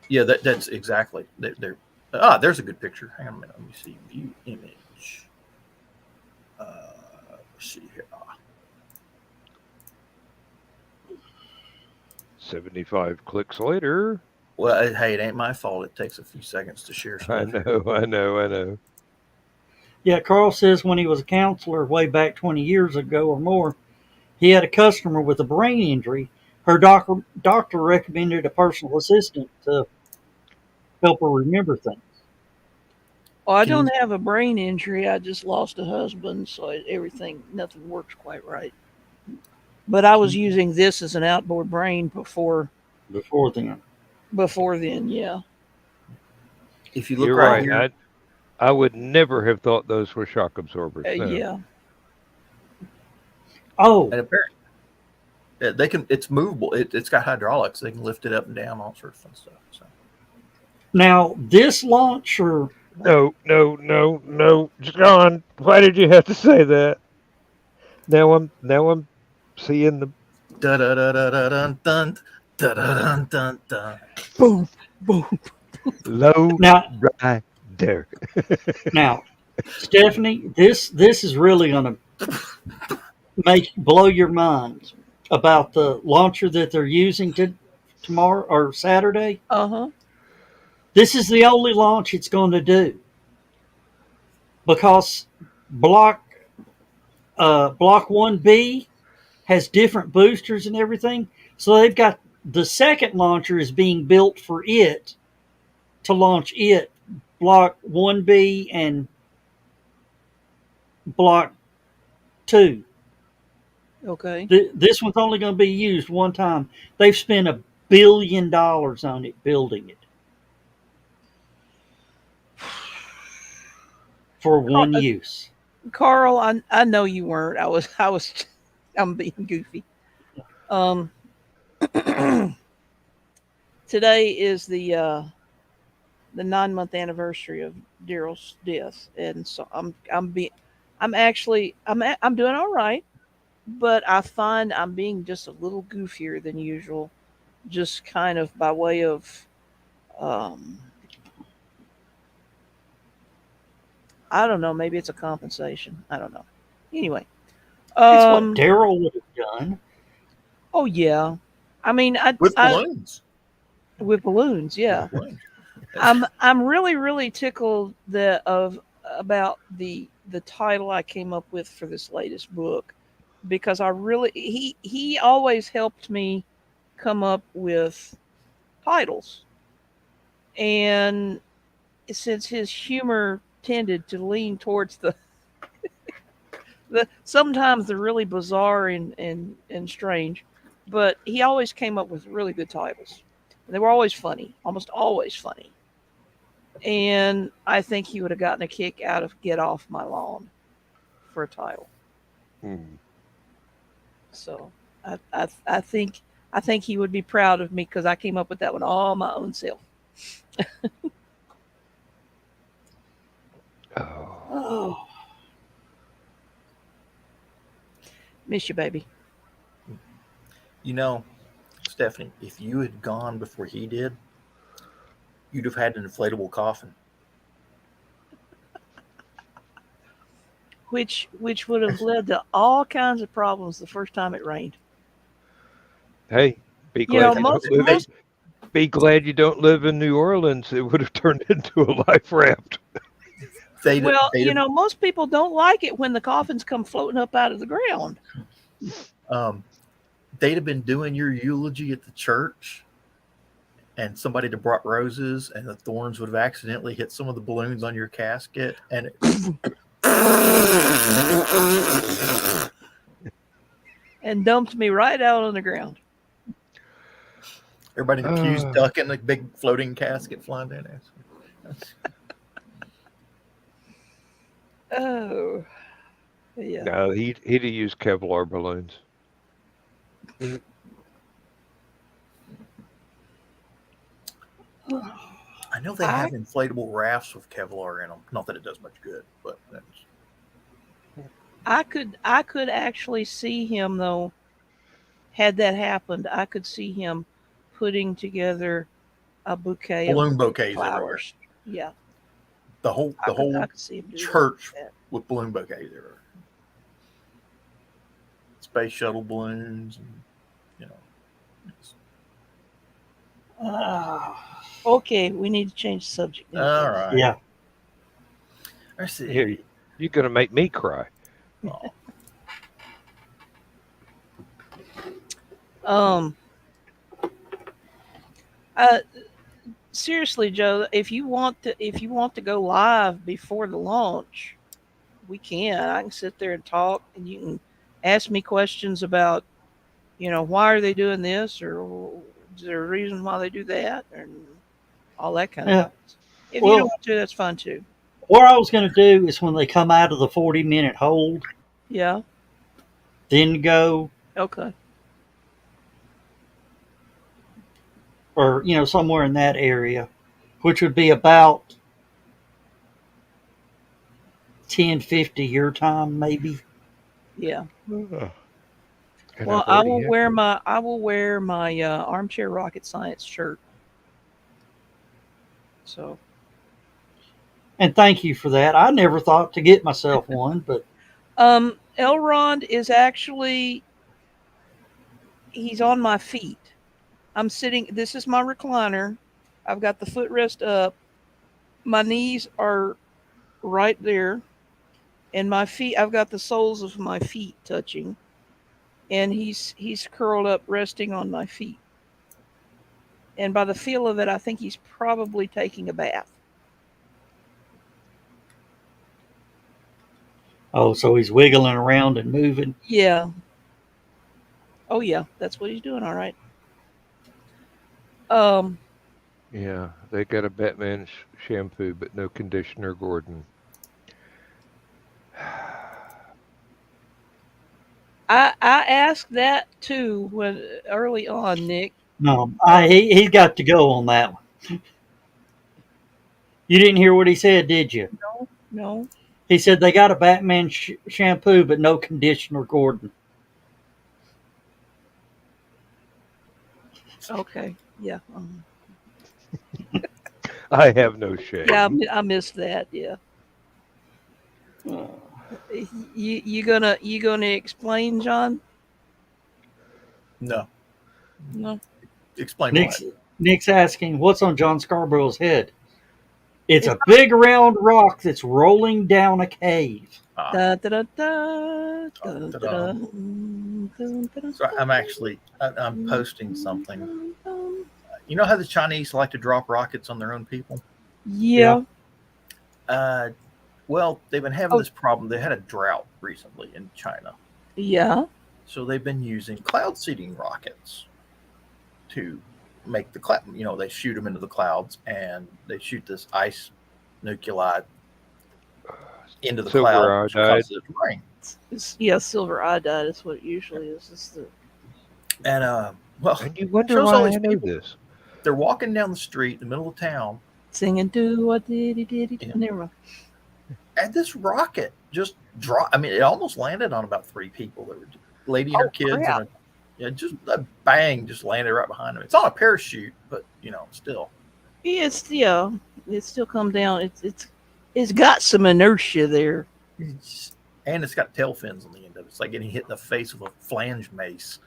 yeah. That's exactly. They're there's a good picture. Hang on a minute. Let me see. View image. Let's see here. 75 clicks later. Well, hey, it ain't my fault. It takes a few seconds to share I stuff. know. Yeah, Carl says when he was a counselor way back 20 years ago or more, he had a customer with a brain injury. Her doctor recommended a personal assistant to help her remember things. well, I Can don't have a brain injury. I just lost a husband, so nothing works quite right. But I was using this as an outboard brain before Before then. yeah. If you look You're right right. here, I would never have thought those were shock absorbers. No. Yeah. Oh, and apparently they can. It's movable. It's got hydraulics. They can lift it up and down, all sorts of fun stuff. So now this launcher, No. John, why did you have to say that? Now I'm seeing the da da da da da dun dun da da dun dun dun. Boom, boom. low now, rider. now, Stephanie, this is really going to blow your mind about the launcher that they're using tomorrow or Saturday. Uh-huh. This is the only launch it's going to do because block 1B has different boosters and everything. So they've got the second launcher is being built for it to launch it, block 1B and block 2. Okay. This one's only going to be used one time. They've spent $1 billion on it, building it for one use. Carl, I know you weren't. I'm being goofy. Today is the 9-month anniversary of Daryl's death, and so I'm doing all right, but I find I'm being just a little goofier than usual, just kind of by way of I don't know, maybe it's a compensation. I don't know. Anyway, It's what Daryl would have done. oh yeah, I mean With balloons. with balloons, yeah. With balloons. I'm really tickled about the title I came up with for this latest book, because he always helped me come up with titles, and since his humor tended to lean towards the sometimes the really bizarre and strange, but he always came up with really good titles. They were always funny, almost always funny. And I think he would have gotten a kick out of "Get Off My Lawn" for a title. So I think he would be proud of me because I came up with that one all my own self. Oh, Miss you, baby. You know, Stephanie, if you had gone before he did, you'd have had an inflatable coffin. Which would have led to all kinds of problems the first time it rained. Hey, be You know, glad be glad you don't live in New Orleans. It would have turned into a life raft. Most people don't like it when the coffins come floating up out of the ground. They'd have been doing your eulogy at the church, and somebody had brought roses, and the thorns would have accidentally hit some of the balloons on your casket, and And dumped me right out on the ground. everybody in the pews ducking the big floating casket flying down there. Oh, yeah. No, he'd have used Kevlar balloons. I know they have inflatable rafts with Kevlar in them. Not that it does much good, but that's... I could actually see him though. Had that happened, I could see him putting together a bouquet balloon of bouquets flowers. Yeah, the whole I could see him do church that. with balloon bouquets everywhere. Space shuttle balloons, and it's... Okay, we need to change the subject. Now, all please. right. Yeah. Let's see. Here, you're going to make me cry. Oh. Seriously, Joe, if you want to go live before the launch, we can. I can sit there and talk, and you can ask me questions about, why are they doing this, or is there a reason why they do that, and all that kind of things. If you don't want to, that's fine too. What I was going to do is when they come out of the 40-minute hold, Yeah. then go, Okay. or somewhere in that area, which would be about 10:50 your time, maybe. Yeah. And Well, I've I already will wear my armchair rocket science shirt. So. And thank you for that. I never thought to get myself one, but Elrond is actually, he's on my feet. I'm sitting, this is my recliner. I've got the footrest up. My knees are right there. And my feet, I've got the soles of my feet touching. And he's curled up resting on my feet. And by the feel of it, I think he's probably taking a bath. oh, so he's wiggling around and moving. Yeah. Oh yeah, that's what he's doing. All right. Yeah, they got a Batman shampoo, but no conditioner, Gordon. I asked that too when early on, Nick. No, he got to go on that one. You didn't hear what he said, did you? No. He said they got a Batman shampoo, but no conditioner, Gordon. Okay. Yeah. I have no shame. Yeah, I missed that. Yeah. You gonna explain, John? No. No. Explain why. Nick's asking, what's on John Scarborough's head? It's a big round rock that's rolling down a cave. Da, da, da, da, da, da, da, So I'm posting something. You know how the Chinese like to drop rockets on their own people? Yeah. Well, they've been having this problem. They had a drought recently in China. Yeah. So they've been using cloud seeding rockets to make the cloud. They shoot them into the clouds, and they shoot this ice nuclei into the Silver cloud, which iodide. causes it to rain. Yeah, silver iodide is what it usually is. And And you wonder shows why all I these know people. this. They're walking down the street in the middle of town, Singing do what did he did he Yeah. never mind. and this rocket just dropped. I mean, it almost landed on about 3 people. There were a lady and her kids, crap. and just a bang, just landed right behind them. It's on a parachute, but still. It's still come down. It's got some inertia there. And it's got tail fins on the end of it. It's like getting hit in the face with a flange mace.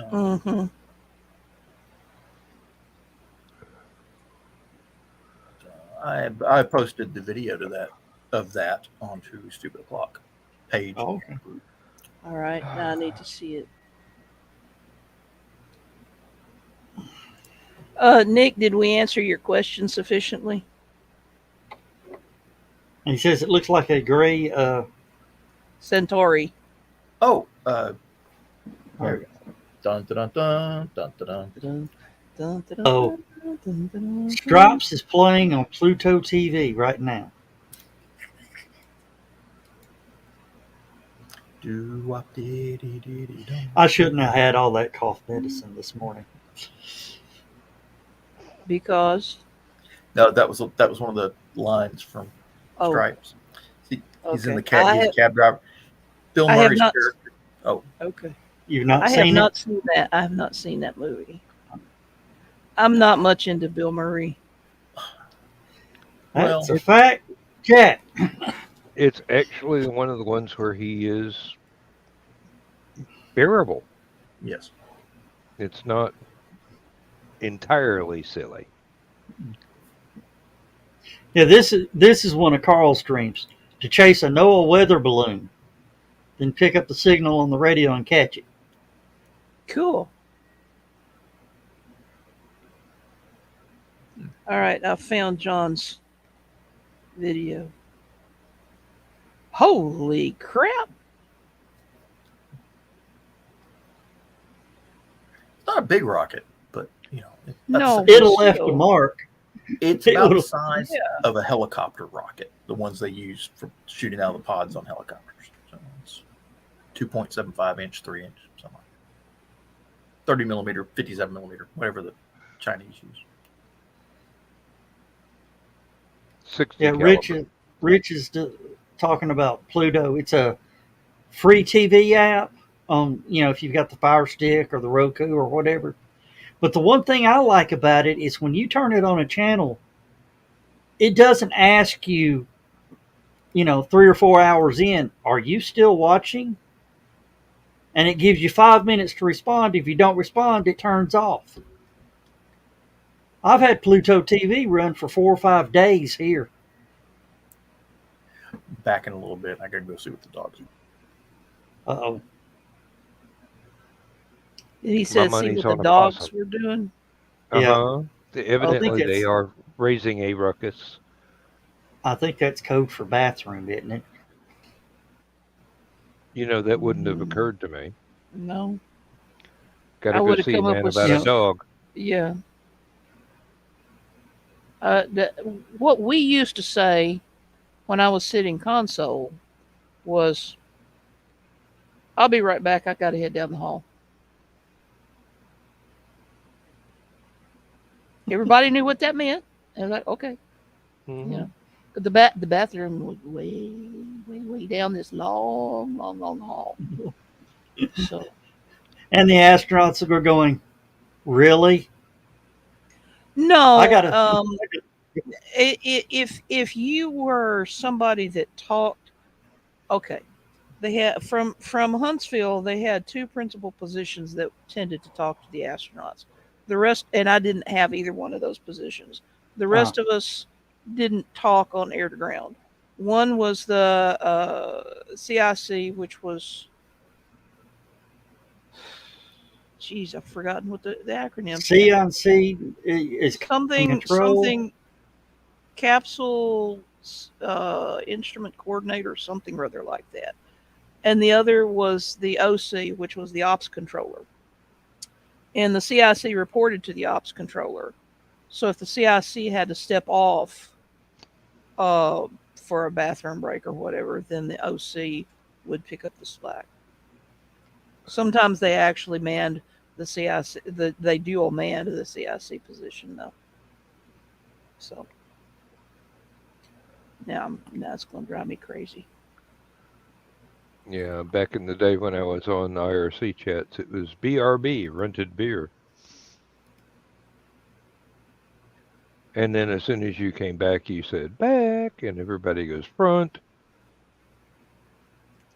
Mm-hmm. I posted the video of that onto Stupid O'Clock page. Oh, okay. All right, now I need to see it. Nick, did we answer your question sufficiently? And he says it looks like a gray. Centauri. Oh, there we go. Dun dun dun dun dun dun. Dun, dun, dun, Oh, dun, dun, dun, dun. Stripes is playing on Pluto TV right now. Do wop dee dee dee dee dum. I shouldn't have had all that cough medicine this morning. Because No, that was one of the lines from oh, Stripes. He's in okay. the cab. He's a cab driver. Bill I have Murray's not. character. Oh, Okay. You've not I have seen not it? seen that. I have not seen that movie. I'm not much into Bill Murray. That's well, a fact, Jack. It's actually one of the ones where he is bearable. yes. It's not entirely silly. Yeah, this is one of Carl's dreams: to chase a NOAA weather balloon, then pick up the signal on the radio and catch it. Cool. All right, I found John's video. Holy crap! It's not a big rocket, but No, It'll but left a still. mark. it's It about the would've- size of a helicopter rocket, the ones they use for shooting out of the pods on helicopters. So it's 2.75 inch, 3 inch, something like that. 30 millimeter, 57 millimeter, whatever the Chinese use. 60 Yeah, caliber. Rich is talking about Pluto. It's a free TV app on, if you've got the Fire Stick or the Roku or whatever. But the one thing I like about it is when you turn it on a channel, it doesn't ask you, 3 or 4 hours in, are you still watching? And it gives you 5 minutes to respond. If you don't respond, it turns off. I've had Pluto TV run for 4 or 5 days here. Back in a little bit, I gotta go see what the dogs do. Uh-oh. He said, "See money's what on the a dogs possum. were doing." Yeah. Uh-huh. Evidently, they it's- are raising a ruckus. I think that's code for bathroom, isn't it? That wouldn't have occurred to me. No, Got I to go would have see a come up man with about some- a dog. yeah. What we used to say when I was sitting console was, "I'll be right back. I got to head down the hall." Everybody knew what that meant. I was like, "Okay." Mhm. Yeah. But the bathroom was way down this long hall. So And the astronauts are going, really? no, I gotta. if you were somebody that talked, okay, they had from Huntsville, they had two principal positions that tended to talk to the astronauts. The rest, and I didn't have either one of those positions. The rest of us didn't talk on air to ground. One was the CIC, which was, geez, I've forgotten what the acronym stands. C is Something control. capsule instrument coordinator, something rather like that. And the other was the OC, which was the ops controller. And the CIC reported to the ops controller. So if the CIC had to step off for a bathroom break or whatever, then the OC would pick up the slack. Sometimes they actually manned the CIC, they dual manned the CIC position though. So now it's going to drive me crazy. Yeah, back in the day when I was on IRC chats, it was BRB, rented beer. And then as soon as you came back, you said back, and everybody goes front.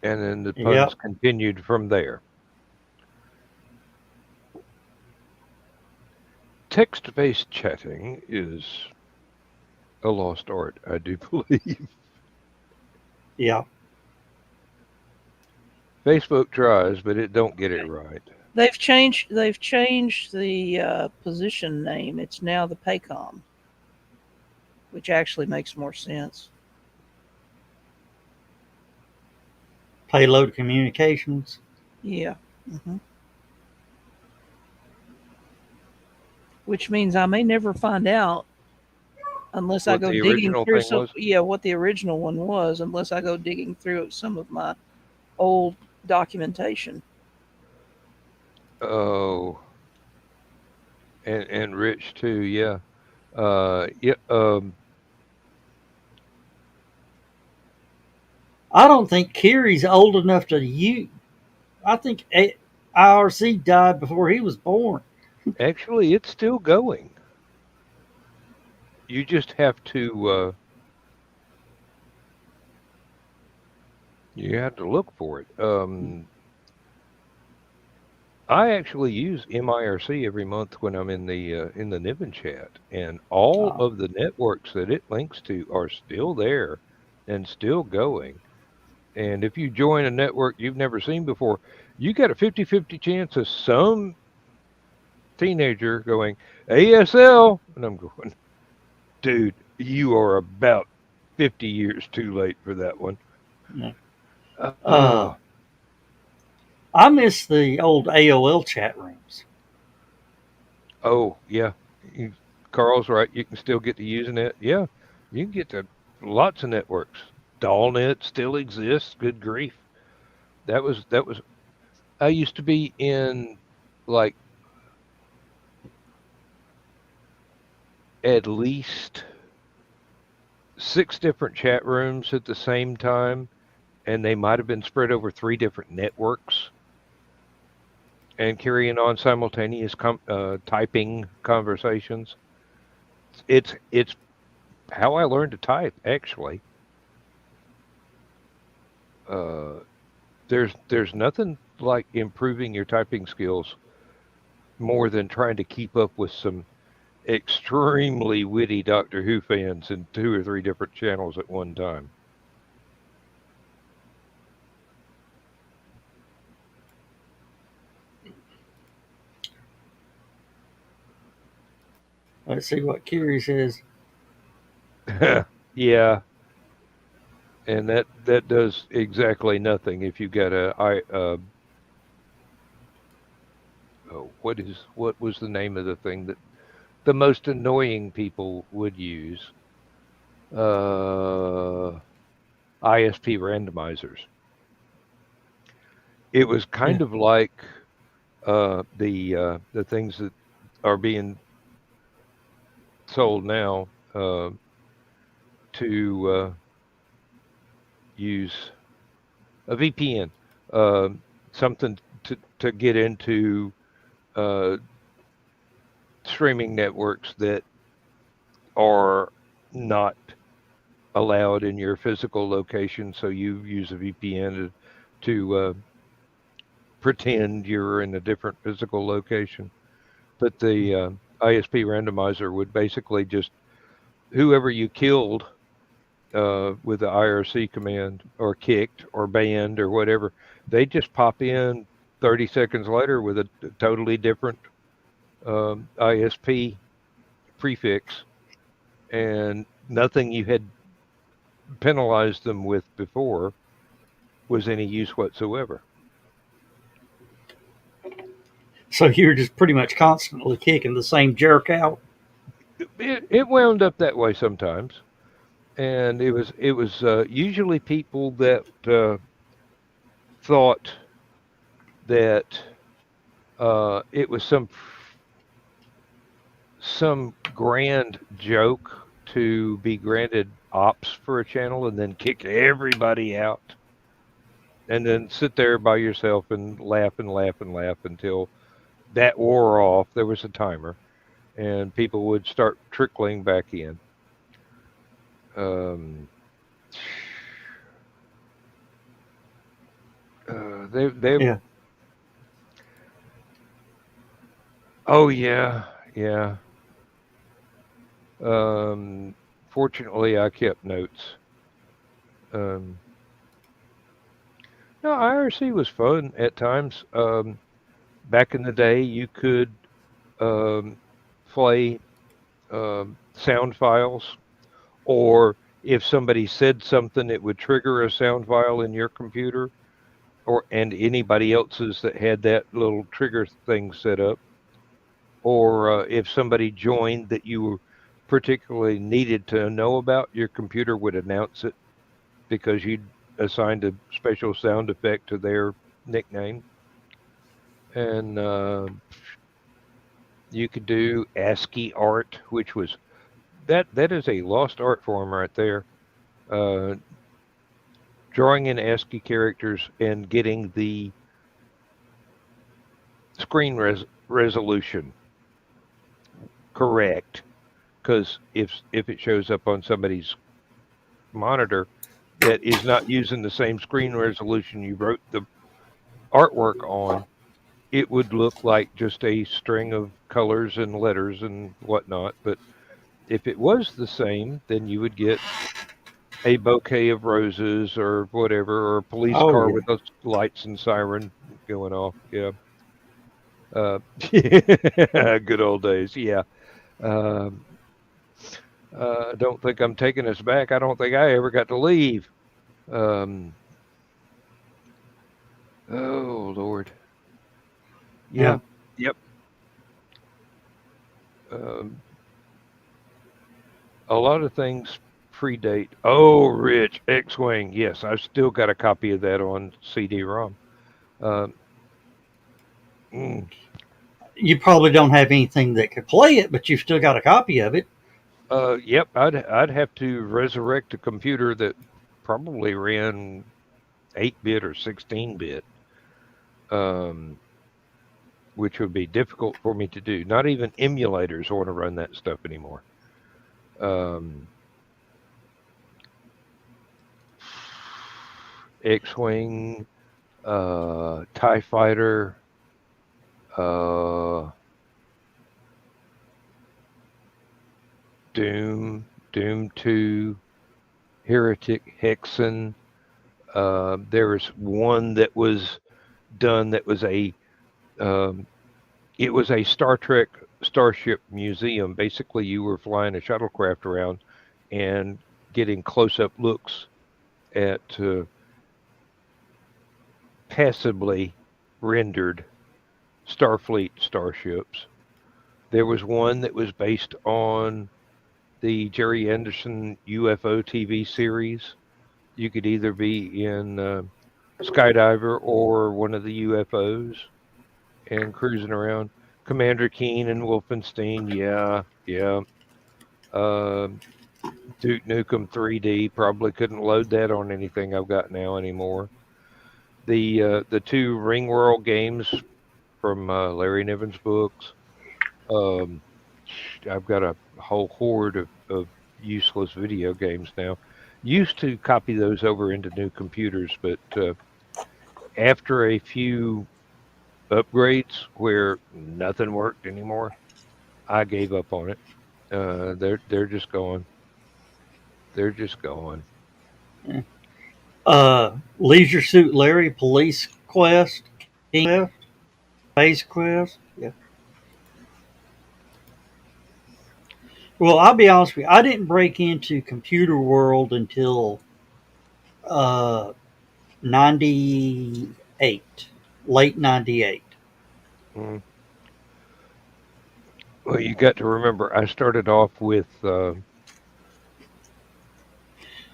And then the puns continued from there. Text-based chatting is a lost art, I do believe. Yeah. Facebook tries, but it don't get it right. They've changed the position name. It's now the Paycom, which actually makes more sense. Payload communications. Yeah. Which means I may never find out unless I What go the digging original through thing some. was? Yeah, what the original one was, unless I go digging through some of my old documentation. Oh, and Rich too. Yeah. Yeah. I don't think Kerry's old enough to you. I think IRC died before he was born. Actually, it's still going. You just have to. You have to look for it. I actually use MIRC every month when I'm in the Niven chat, and all Uh, of the networks that it links to are still there and still going. And if you join a network you've never seen before, you got a 50-50 chance of some teenager going ASL, and I'm going, dude, you are about 50 years too late for that one. yeah. Oh, I miss the old AOL chat rooms. oh yeah, you, Carl's right. You can still get to using it. Yeah, you can get to lots of networks. Dollnet still exists. Good grief. That was. I used to be in like at least 6 different chat rooms at the same time, and they might have been spread over 3 different networks and carrying on simultaneous typing conversations. It's how I learned to type actually. Uh, there's nothing like improving your typing skills more than trying to keep up with some extremely witty Doctor Who fans in 2 or 3 different channels at one time. Let's see what Kerry says. Yeah, and that does exactly nothing if you got a I oh, what was the name of the thing that the most annoying people would use? Uh, ISP randomizers. It was Yeah. kind of like the things that are being sold now to use a VPN, something to get into uh, streaming networks that are not allowed in your physical location. So you use a VPN to pretend you're in a different physical location. But the ISP randomizer would basically just whoever you killed with the IRC command or kicked or banned or whatever, they just pop in 30 seconds later with a totally different ISP prefix and nothing you had penalized them with before was any use whatsoever. So you're just pretty much constantly kicking the same jerk out. It wound up that way sometimes, and it was usually people that thought that it was some grand joke to be granted ops for a channel and then kick everybody out and then sit there by yourself and laugh and laugh and laugh until that wore off. There was a timer and people would start trickling back in. Um, they Yeah. oh yeah, yeah. Um, Fortunately, I kept notes. Um, no, IRC was fun at times. back in the day, you could play sound files, or if somebody said something, it would trigger a sound file in your computer, or and anybody else's that had that little trigger thing set up. Or if somebody joined that you were particularly needed to know about, your computer would announce it because you'd assigned a special sound effect to their nickname. And you could do ASCII art, which was that is a lost art form right there. Uh, Drawing in ASCII characters and getting the screen resolution correct. Because if it shows up on somebody's monitor that is not using the same screen resolution you wrote the artwork on, it would look like just a string of colors and letters and whatnot. But if it was the same, then you would get a bouquet of roses or whatever, or a police Oh car yeah. with those lights and siren going off. Yeah. Good old days. Yeah. Um, don't think I'm taking us back. I don't think I ever got to leave. Um, oh Lord. Yeah. Yeah. Yep. Um, a lot of things predate. Oh, Rich, X-Wing. Yes, I've still got a copy of that on CD-ROM. Um, mm, You probably don't have anything that could play it, but you've still got a copy of it. yep, I'd have to resurrect a computer that probably ran 8-bit or 16-bit, um, which would be difficult for me to do. Not even emulators want to run that stuff anymore. Um, X-Wing, TIE Fighter, uh, Doom 2, Heretic, Hexen. There was one that was done that was um, it was a Star Trek starship museum. Basically, you were flying a shuttlecraft around and getting close-up looks at passably rendered Starfleet starships. There was one that was based on the Jerry Anderson UFO TV series. You could either be in Skydiver or one of the UFOs and cruising around. Commander Keen and Wolfenstein, yeah, yeah. Um Duke Nukem 3D, probably couldn't load that on anything I've got now anymore. The two Ringworld games from Larry Niven's books. Um, I've got a whole horde of useless video games now. Used to copy those over into new computers, but after a few upgrades where nothing worked anymore, I gave up on it. They're just gone. They're just gone. Leisure Suit Larry, Police Quest, King Quest, Space Quest. Yeah. Well, I'll be honest with you. I didn't break into computer world until uh, 98, late 98. Mm. Well, you got to remember, I started off with a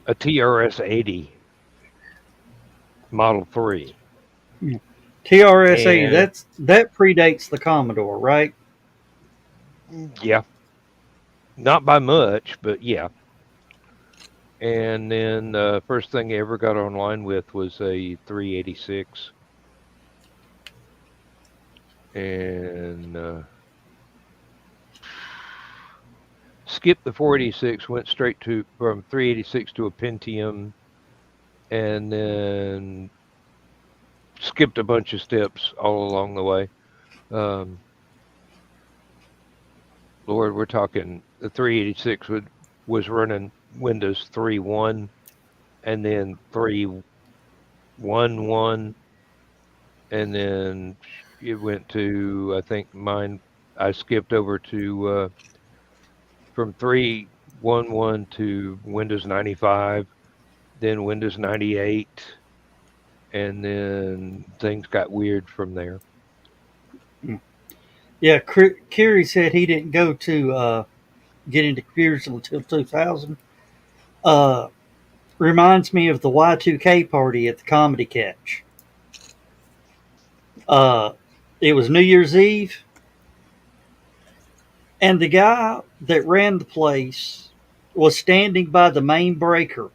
TRS-80 Model 3. TRS 80, And that predates the Commodore, right? yeah, not by much, but yeah. And then first thing I ever got online with was a 386. And skipped the 486, went straight to from 386 to a Pentium, and then skipped a bunch of steps all along the way. Um, Lord, we're talking the 386 was running Windows 3.1 and then 3.11, and then it went to, I think mine, I skipped over to from 3.11 to Windows 95, then Windows 98, and then things got weird from there. Yeah, Kerry said he didn't go to get into computers until 2000. Uh, Reminds me of the Y2K party at the Comedy Catch. Uh, it was New Year's Eve, and the guy that ran the place was standing by the main breaker,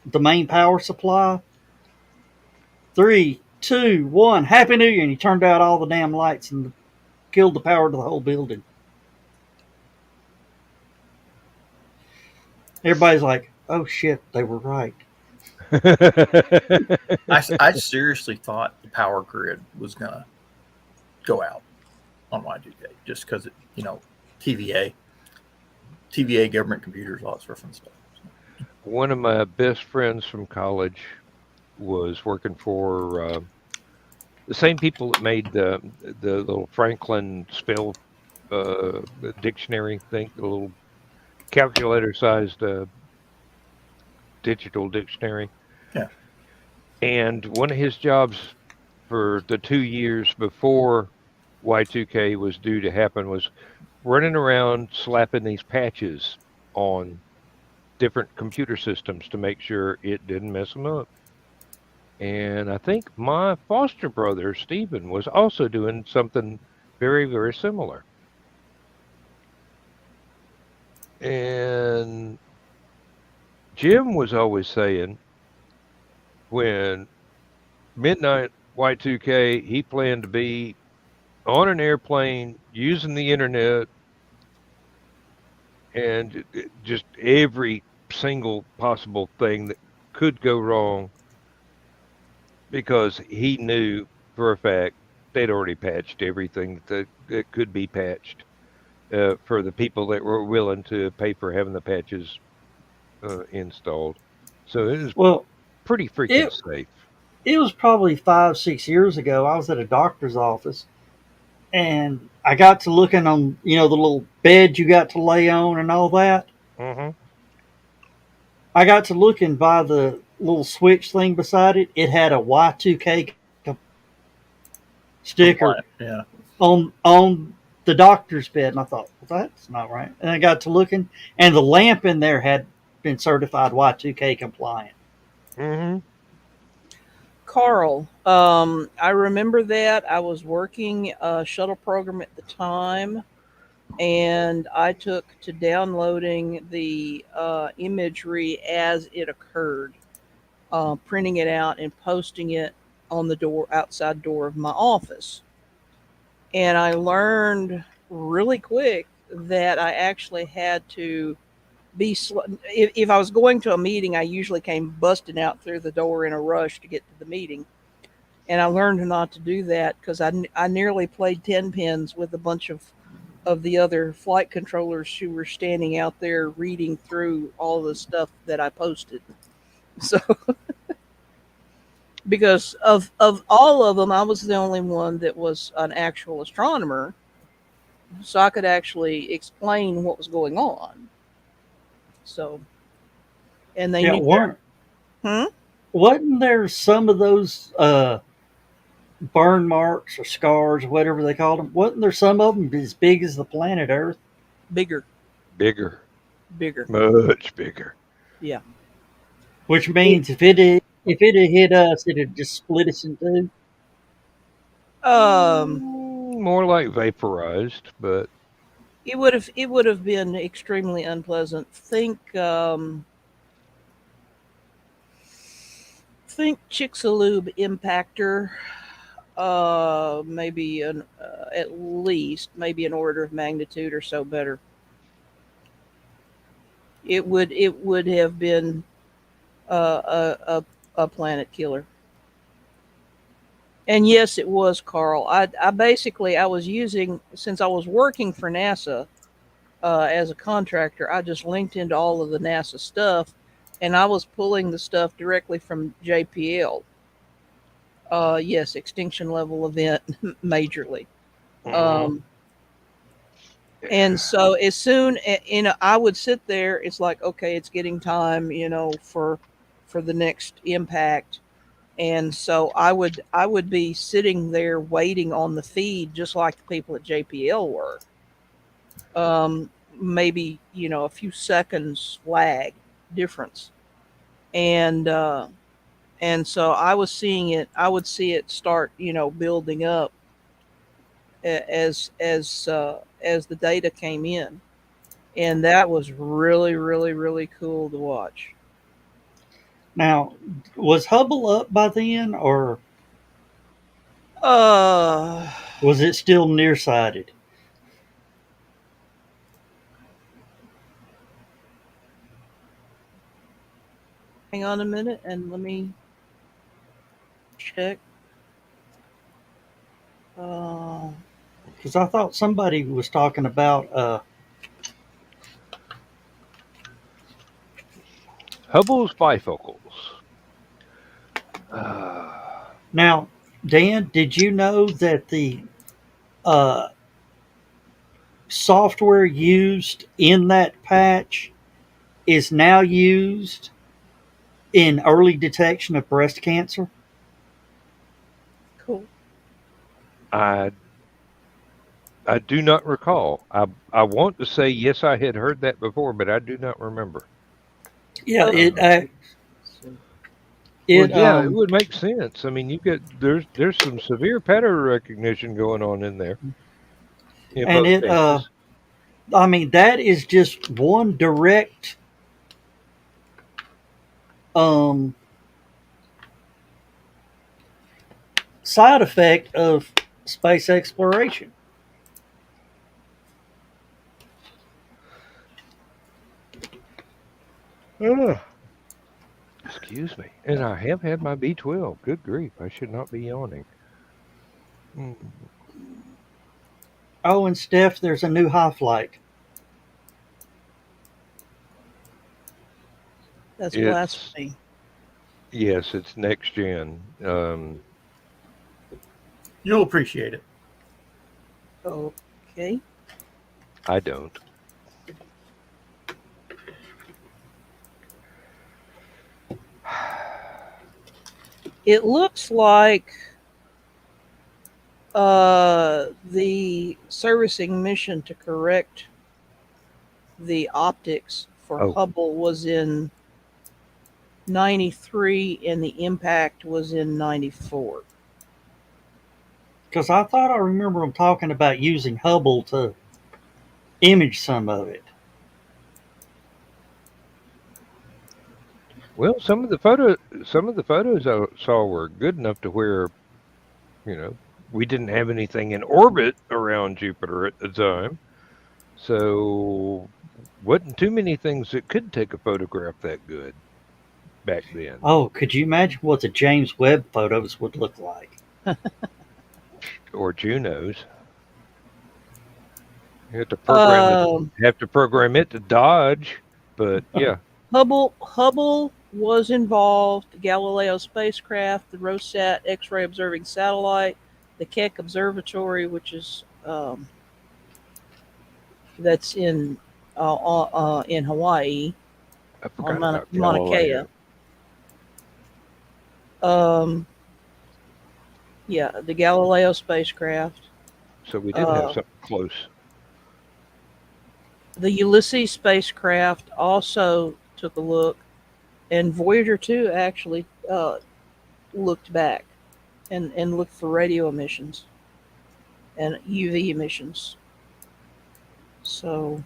the main power supply. 3, 2, 1, Happy New Year! And he turned out all the damn lights and killed the power to the whole building. Everybody's like, "Oh shit, they were right." I seriously thought the power grid was gonna go out on Y2K just because it, TVA, TVA, government computers, all that sort of fun stuff. One of my best friends from college was working for the same people that made the little Franklin spell dictionary thing, the little calculator-sized digital dictionary. Yeah. And one of his jobs for the 2 years before Y2K was due to happen was running around slapping these patches on different computer systems to make sure it didn't mess them up. And I think my foster brother, Stephen, was also doing something very, very similar. And Jim was always saying when midnight Y2K, he planned to be on an airplane using the internet and just every single possible thing that could go wrong because he knew for a fact they'd already patched everything that could be patched for the people that were willing to pay for having the patches installed. So it was Well, pretty freaking it safe. it was probably 5, 6 years ago. I was at a doctor's office, and I got to looking on, the little bed you got to lay on and all that. Mm-hmm. I got to looking by the little switch thing beside it. It had a Y2K sticker Compliant, yeah. on the doctor's bed, and I thought, well, that's not right. And I got to looking, and the lamp in there had been certified Y2K compliant. Mm-hmm. Carl, I remember that. I was working a shuttle program at the time, and I took to downloading the imagery as it occurred, printing it out and posting it on the outside door of my office. And I learned really quick that I actually had to if I was going to a meeting, I usually came busting out through the door in a rush to get to the meeting. And I learned not to do that because I nearly played 10 pins with a bunch of the other flight controllers who were standing out there reading through all the stuff that I posted. So, because of all of them, I was the only one that was an actual astronomer. So I could actually explain what was going on. So, and they Yeah, knew. Hmm? wasn't there some of those burn marks or scars, or whatever they called them? Wasn't there some of them as big as the planet Earth? Bigger. Bigger. Bigger. Much bigger. Yeah. Which means if it had hit us, it'd just split us in two. More like vaporized, but It would have been extremely unpleasant. Think Chicxulub impactor. Maybe at least maybe an order of magnitude or so better. It would have been a planet killer. And yes, it was, Carl. I basically I was using, since I was working for NASA as a contractor, I just linked into all of the NASA stuff, and I was pulling the stuff directly from JPL. Yes, extinction level event, majorly. Mhm. Um, and so as soon, I would sit there. It's like, okay, it's getting time, for the next impact. And so I would be sitting there waiting on the feed, just like the people at JPL were. Maybe a few seconds lag difference, and so I was seeing it. I would see it start, building up as the data came in, and that was really, really, really cool to watch. Now, was Hubble up by then, or Uh, was it still nearsighted? hang on a minute, and let me check. Uh, Because I thought somebody was talking about. Hubble's bifocals. Uh, Now, Dan, did you know that the uh, software used in that patch is now used in early detection of breast cancer? cool. I I do not recall. I want to say yes, I had heard that before, but I do not remember. Yeah, Uh, Well, it yeah, it would make sense. I mean, you get there's some severe pattern recognition going on in there in and most it cases. I mean that is just one direct um side effect of space exploration. Ugh, excuse me. And I have had my B12. Good grief, I should not be yawning. Mm, Oh, and Steph, there's a new high flight. that's It's blasphemy. yes, it's next gen. You'll appreciate it. Okay. I don't. It looks like the servicing mission to correct the optics for Oh, Hubble was in 93 and the impact was in 94. Because I thought I remember them talking about using Hubble to image some of it. well, some of the photos I saw were good enough to where you know we didn't have anything in orbit around Jupiter at the time, so wasn't too many things that could take a photograph that good back then. Oh, could you imagine what the James Webb photos would look like? Or Junos. You Um, have to program it to dodge, but yeah. Hubble was involved. The Galileo spacecraft, the Rosat X-ray observing satellite, the Keck Observatory, which is that's in Hawaii I on forgot about Mauna Kea. Galileo. Um, yeah, the Galileo spacecraft. So we did have Uh, something close. the Ulysses spacecraft also took a look, and Voyager 2 actually looked back and looked for radio emissions and UV emissions. So,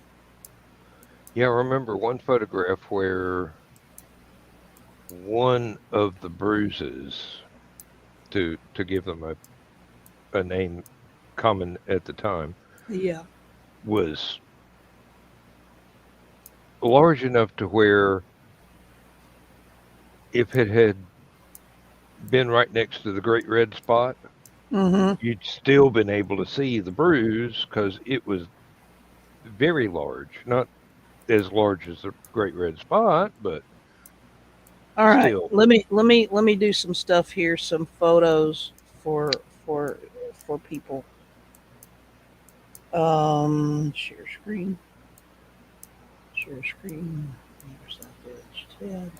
Yeah, I remember one photograph where one of the bruises, to give them a name common at the time, yeah. was large enough to where if it had been right next to the great red spot, Mm-hmm. you'd still been able to see the bruise because it was very large. Not as large as the great red spot, but All right. Still. Let me do some stuff here. Some photos for for for people. Share screen. Share screen. Microsoft Edge tab.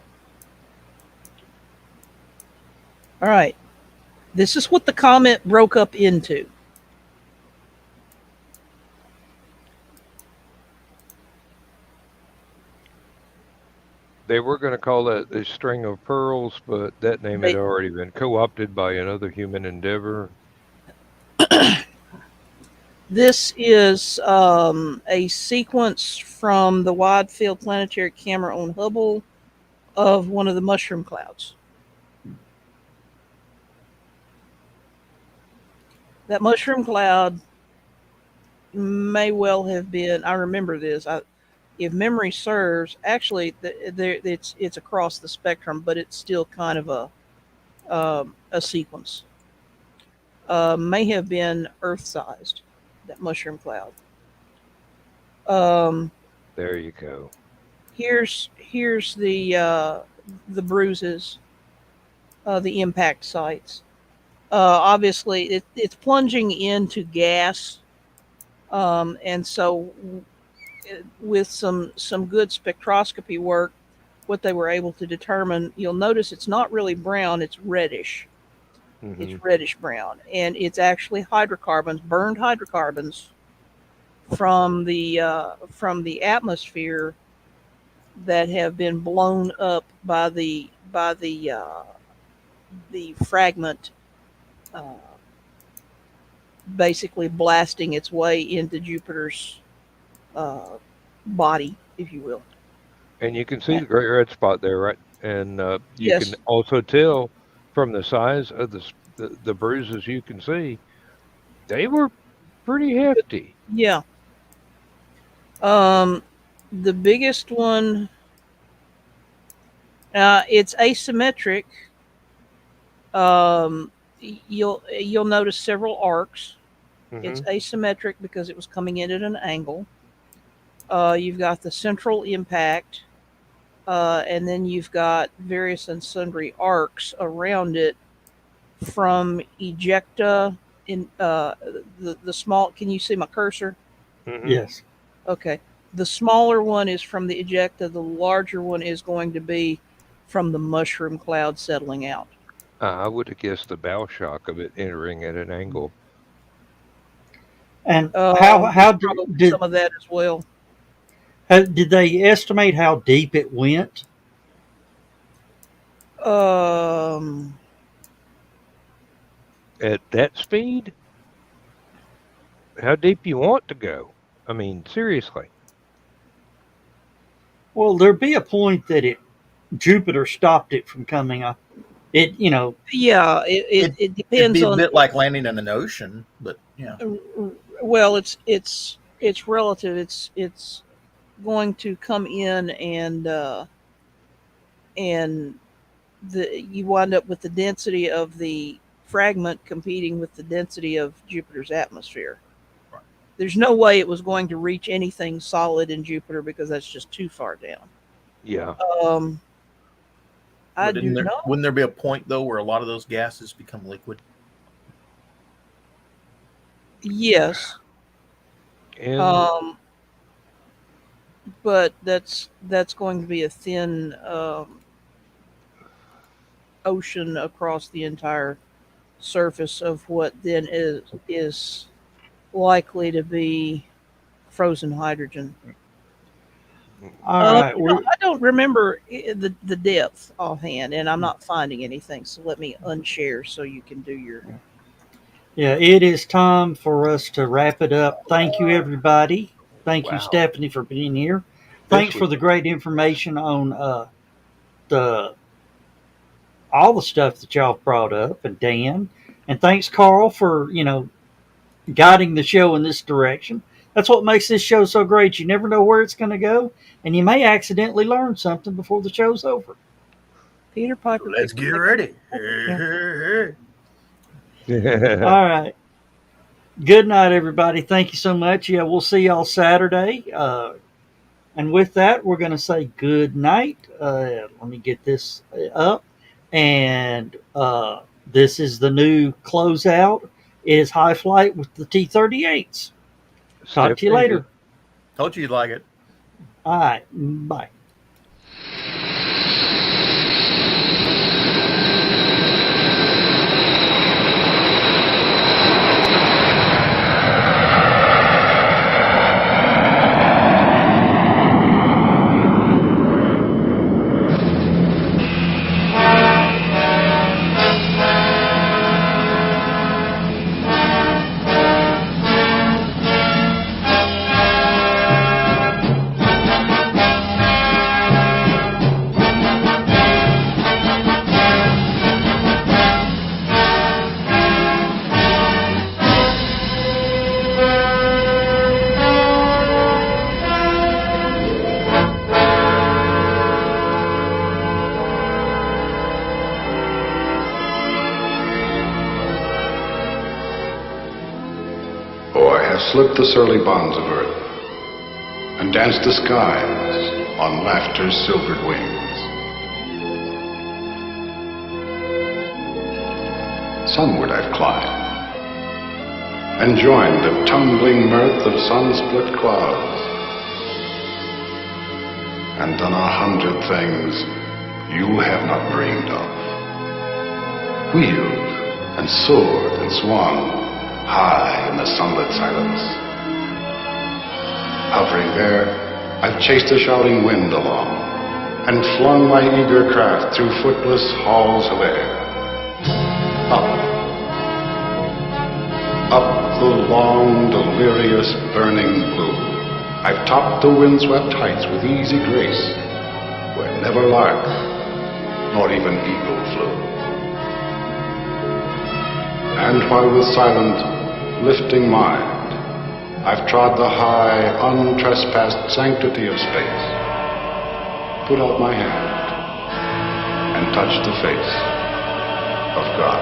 All right. This is what the comment broke up into. They were going to call that a string of pearls, but that name had They, already been co-opted by another human endeavor. this is a sequence from the Wide Field Planetary Camera on Hubble of one of the mushroom clouds. That mushroom cloud may well have been. I remember this. If memory serves, actually, it's across the spectrum, but it's still kind of a sequence. May have been Earth-sized. That mushroom cloud. Um, There you go. here's the bruises, the impact sites. Obviously, it's plunging into gas, and so with some good spectroscopy work, what they were able to determine, you'll notice it's not really brown; it's reddish. Hmm. It's reddish brown, and it's actually hydrocarbons, burned hydrocarbons from the atmosphere that have been blown up by the fragment, uh, basically blasting its way into Jupiter's uh, body, if you will. And you can see the great red spot there, right? And you can Yes, also tell from the size of the bruises you can see, they were pretty hefty. yeah. Um, the biggest one, it's asymmetric. You'll notice several arcs. It's Hmm. asymmetric because it was coming in at an angle. You've got the central impact, and then you've got various and sundry arcs around it from ejecta in the small. Can you see my cursor? Hmm. Yes. Okay. The smaller one is from the ejecta. The larger one is going to be from the mushroom cloud settling out. I would have guessed the bow shock of it entering at an angle. And There's probably some of that as well. did they estimate how deep it went? Um, At that speed, how deep you want to go? I mean, seriously. Well, there'd be a point that it Jupiter stopped it from coming up. It, yeah, it, It it it'd depends be a on. bit like landing in an ocean, but yeah. Well, it's relative. It's going to come in and you wind up with the density of the fragment competing with the density of Jupiter's atmosphere. Right. There's no way it was going to reach anything solid in Jupiter because that's just too far down. Yeah. Um, I But do not. wouldn't there be a point though where a lot of those gases become liquid? Yes, And um, but that's going to be a thin ocean across the entire surface of what then is likely to be frozen hydrogen. all right. I don't remember the depth offhand, and I'm not finding anything. So let me unshare so you can do your. Yeah, it is time for us to wrap it up. Thank you, everybody. Thank you, wow, Stephanie, for being here. this Thanks was for the great information on the all the stuff that y'all brought up, and Dan, and thanks, Carl, for guiding the show in this direction. That's what makes this show so great. You never know where it's going to go, and you may accidentally learn something before the show's over. Peter So Piper let's picked a get peck of ready. yeah. All right. Good night, everybody. Thank you so much. Yeah, we'll see y'all Saturday. And with that, we're going to say good night. Let me get this up. And this is the new closeout. It is High Flight with the T-38s. Talk to you later. Told you you'd like it. All right. Bye. Slipped the surly bonds of earth and danced the skies on laughter's silvered wings. Sunward I've climbed and joined the tumbling mirth of sun-split clouds and done 100 things you have not dreamed of. Wheeled and soared and swung high in the sunlit silence. Hovering there, I've chased the shouting wind along and flung my eager craft through footless halls of air. Up the long, delirious, burning blue, I've topped the windswept heights with easy grace, where never lark nor even eagle flew. And while with silent, lifting mind, I've trod the high, untrespassed sanctity of space, put out my hand and touched the face of God.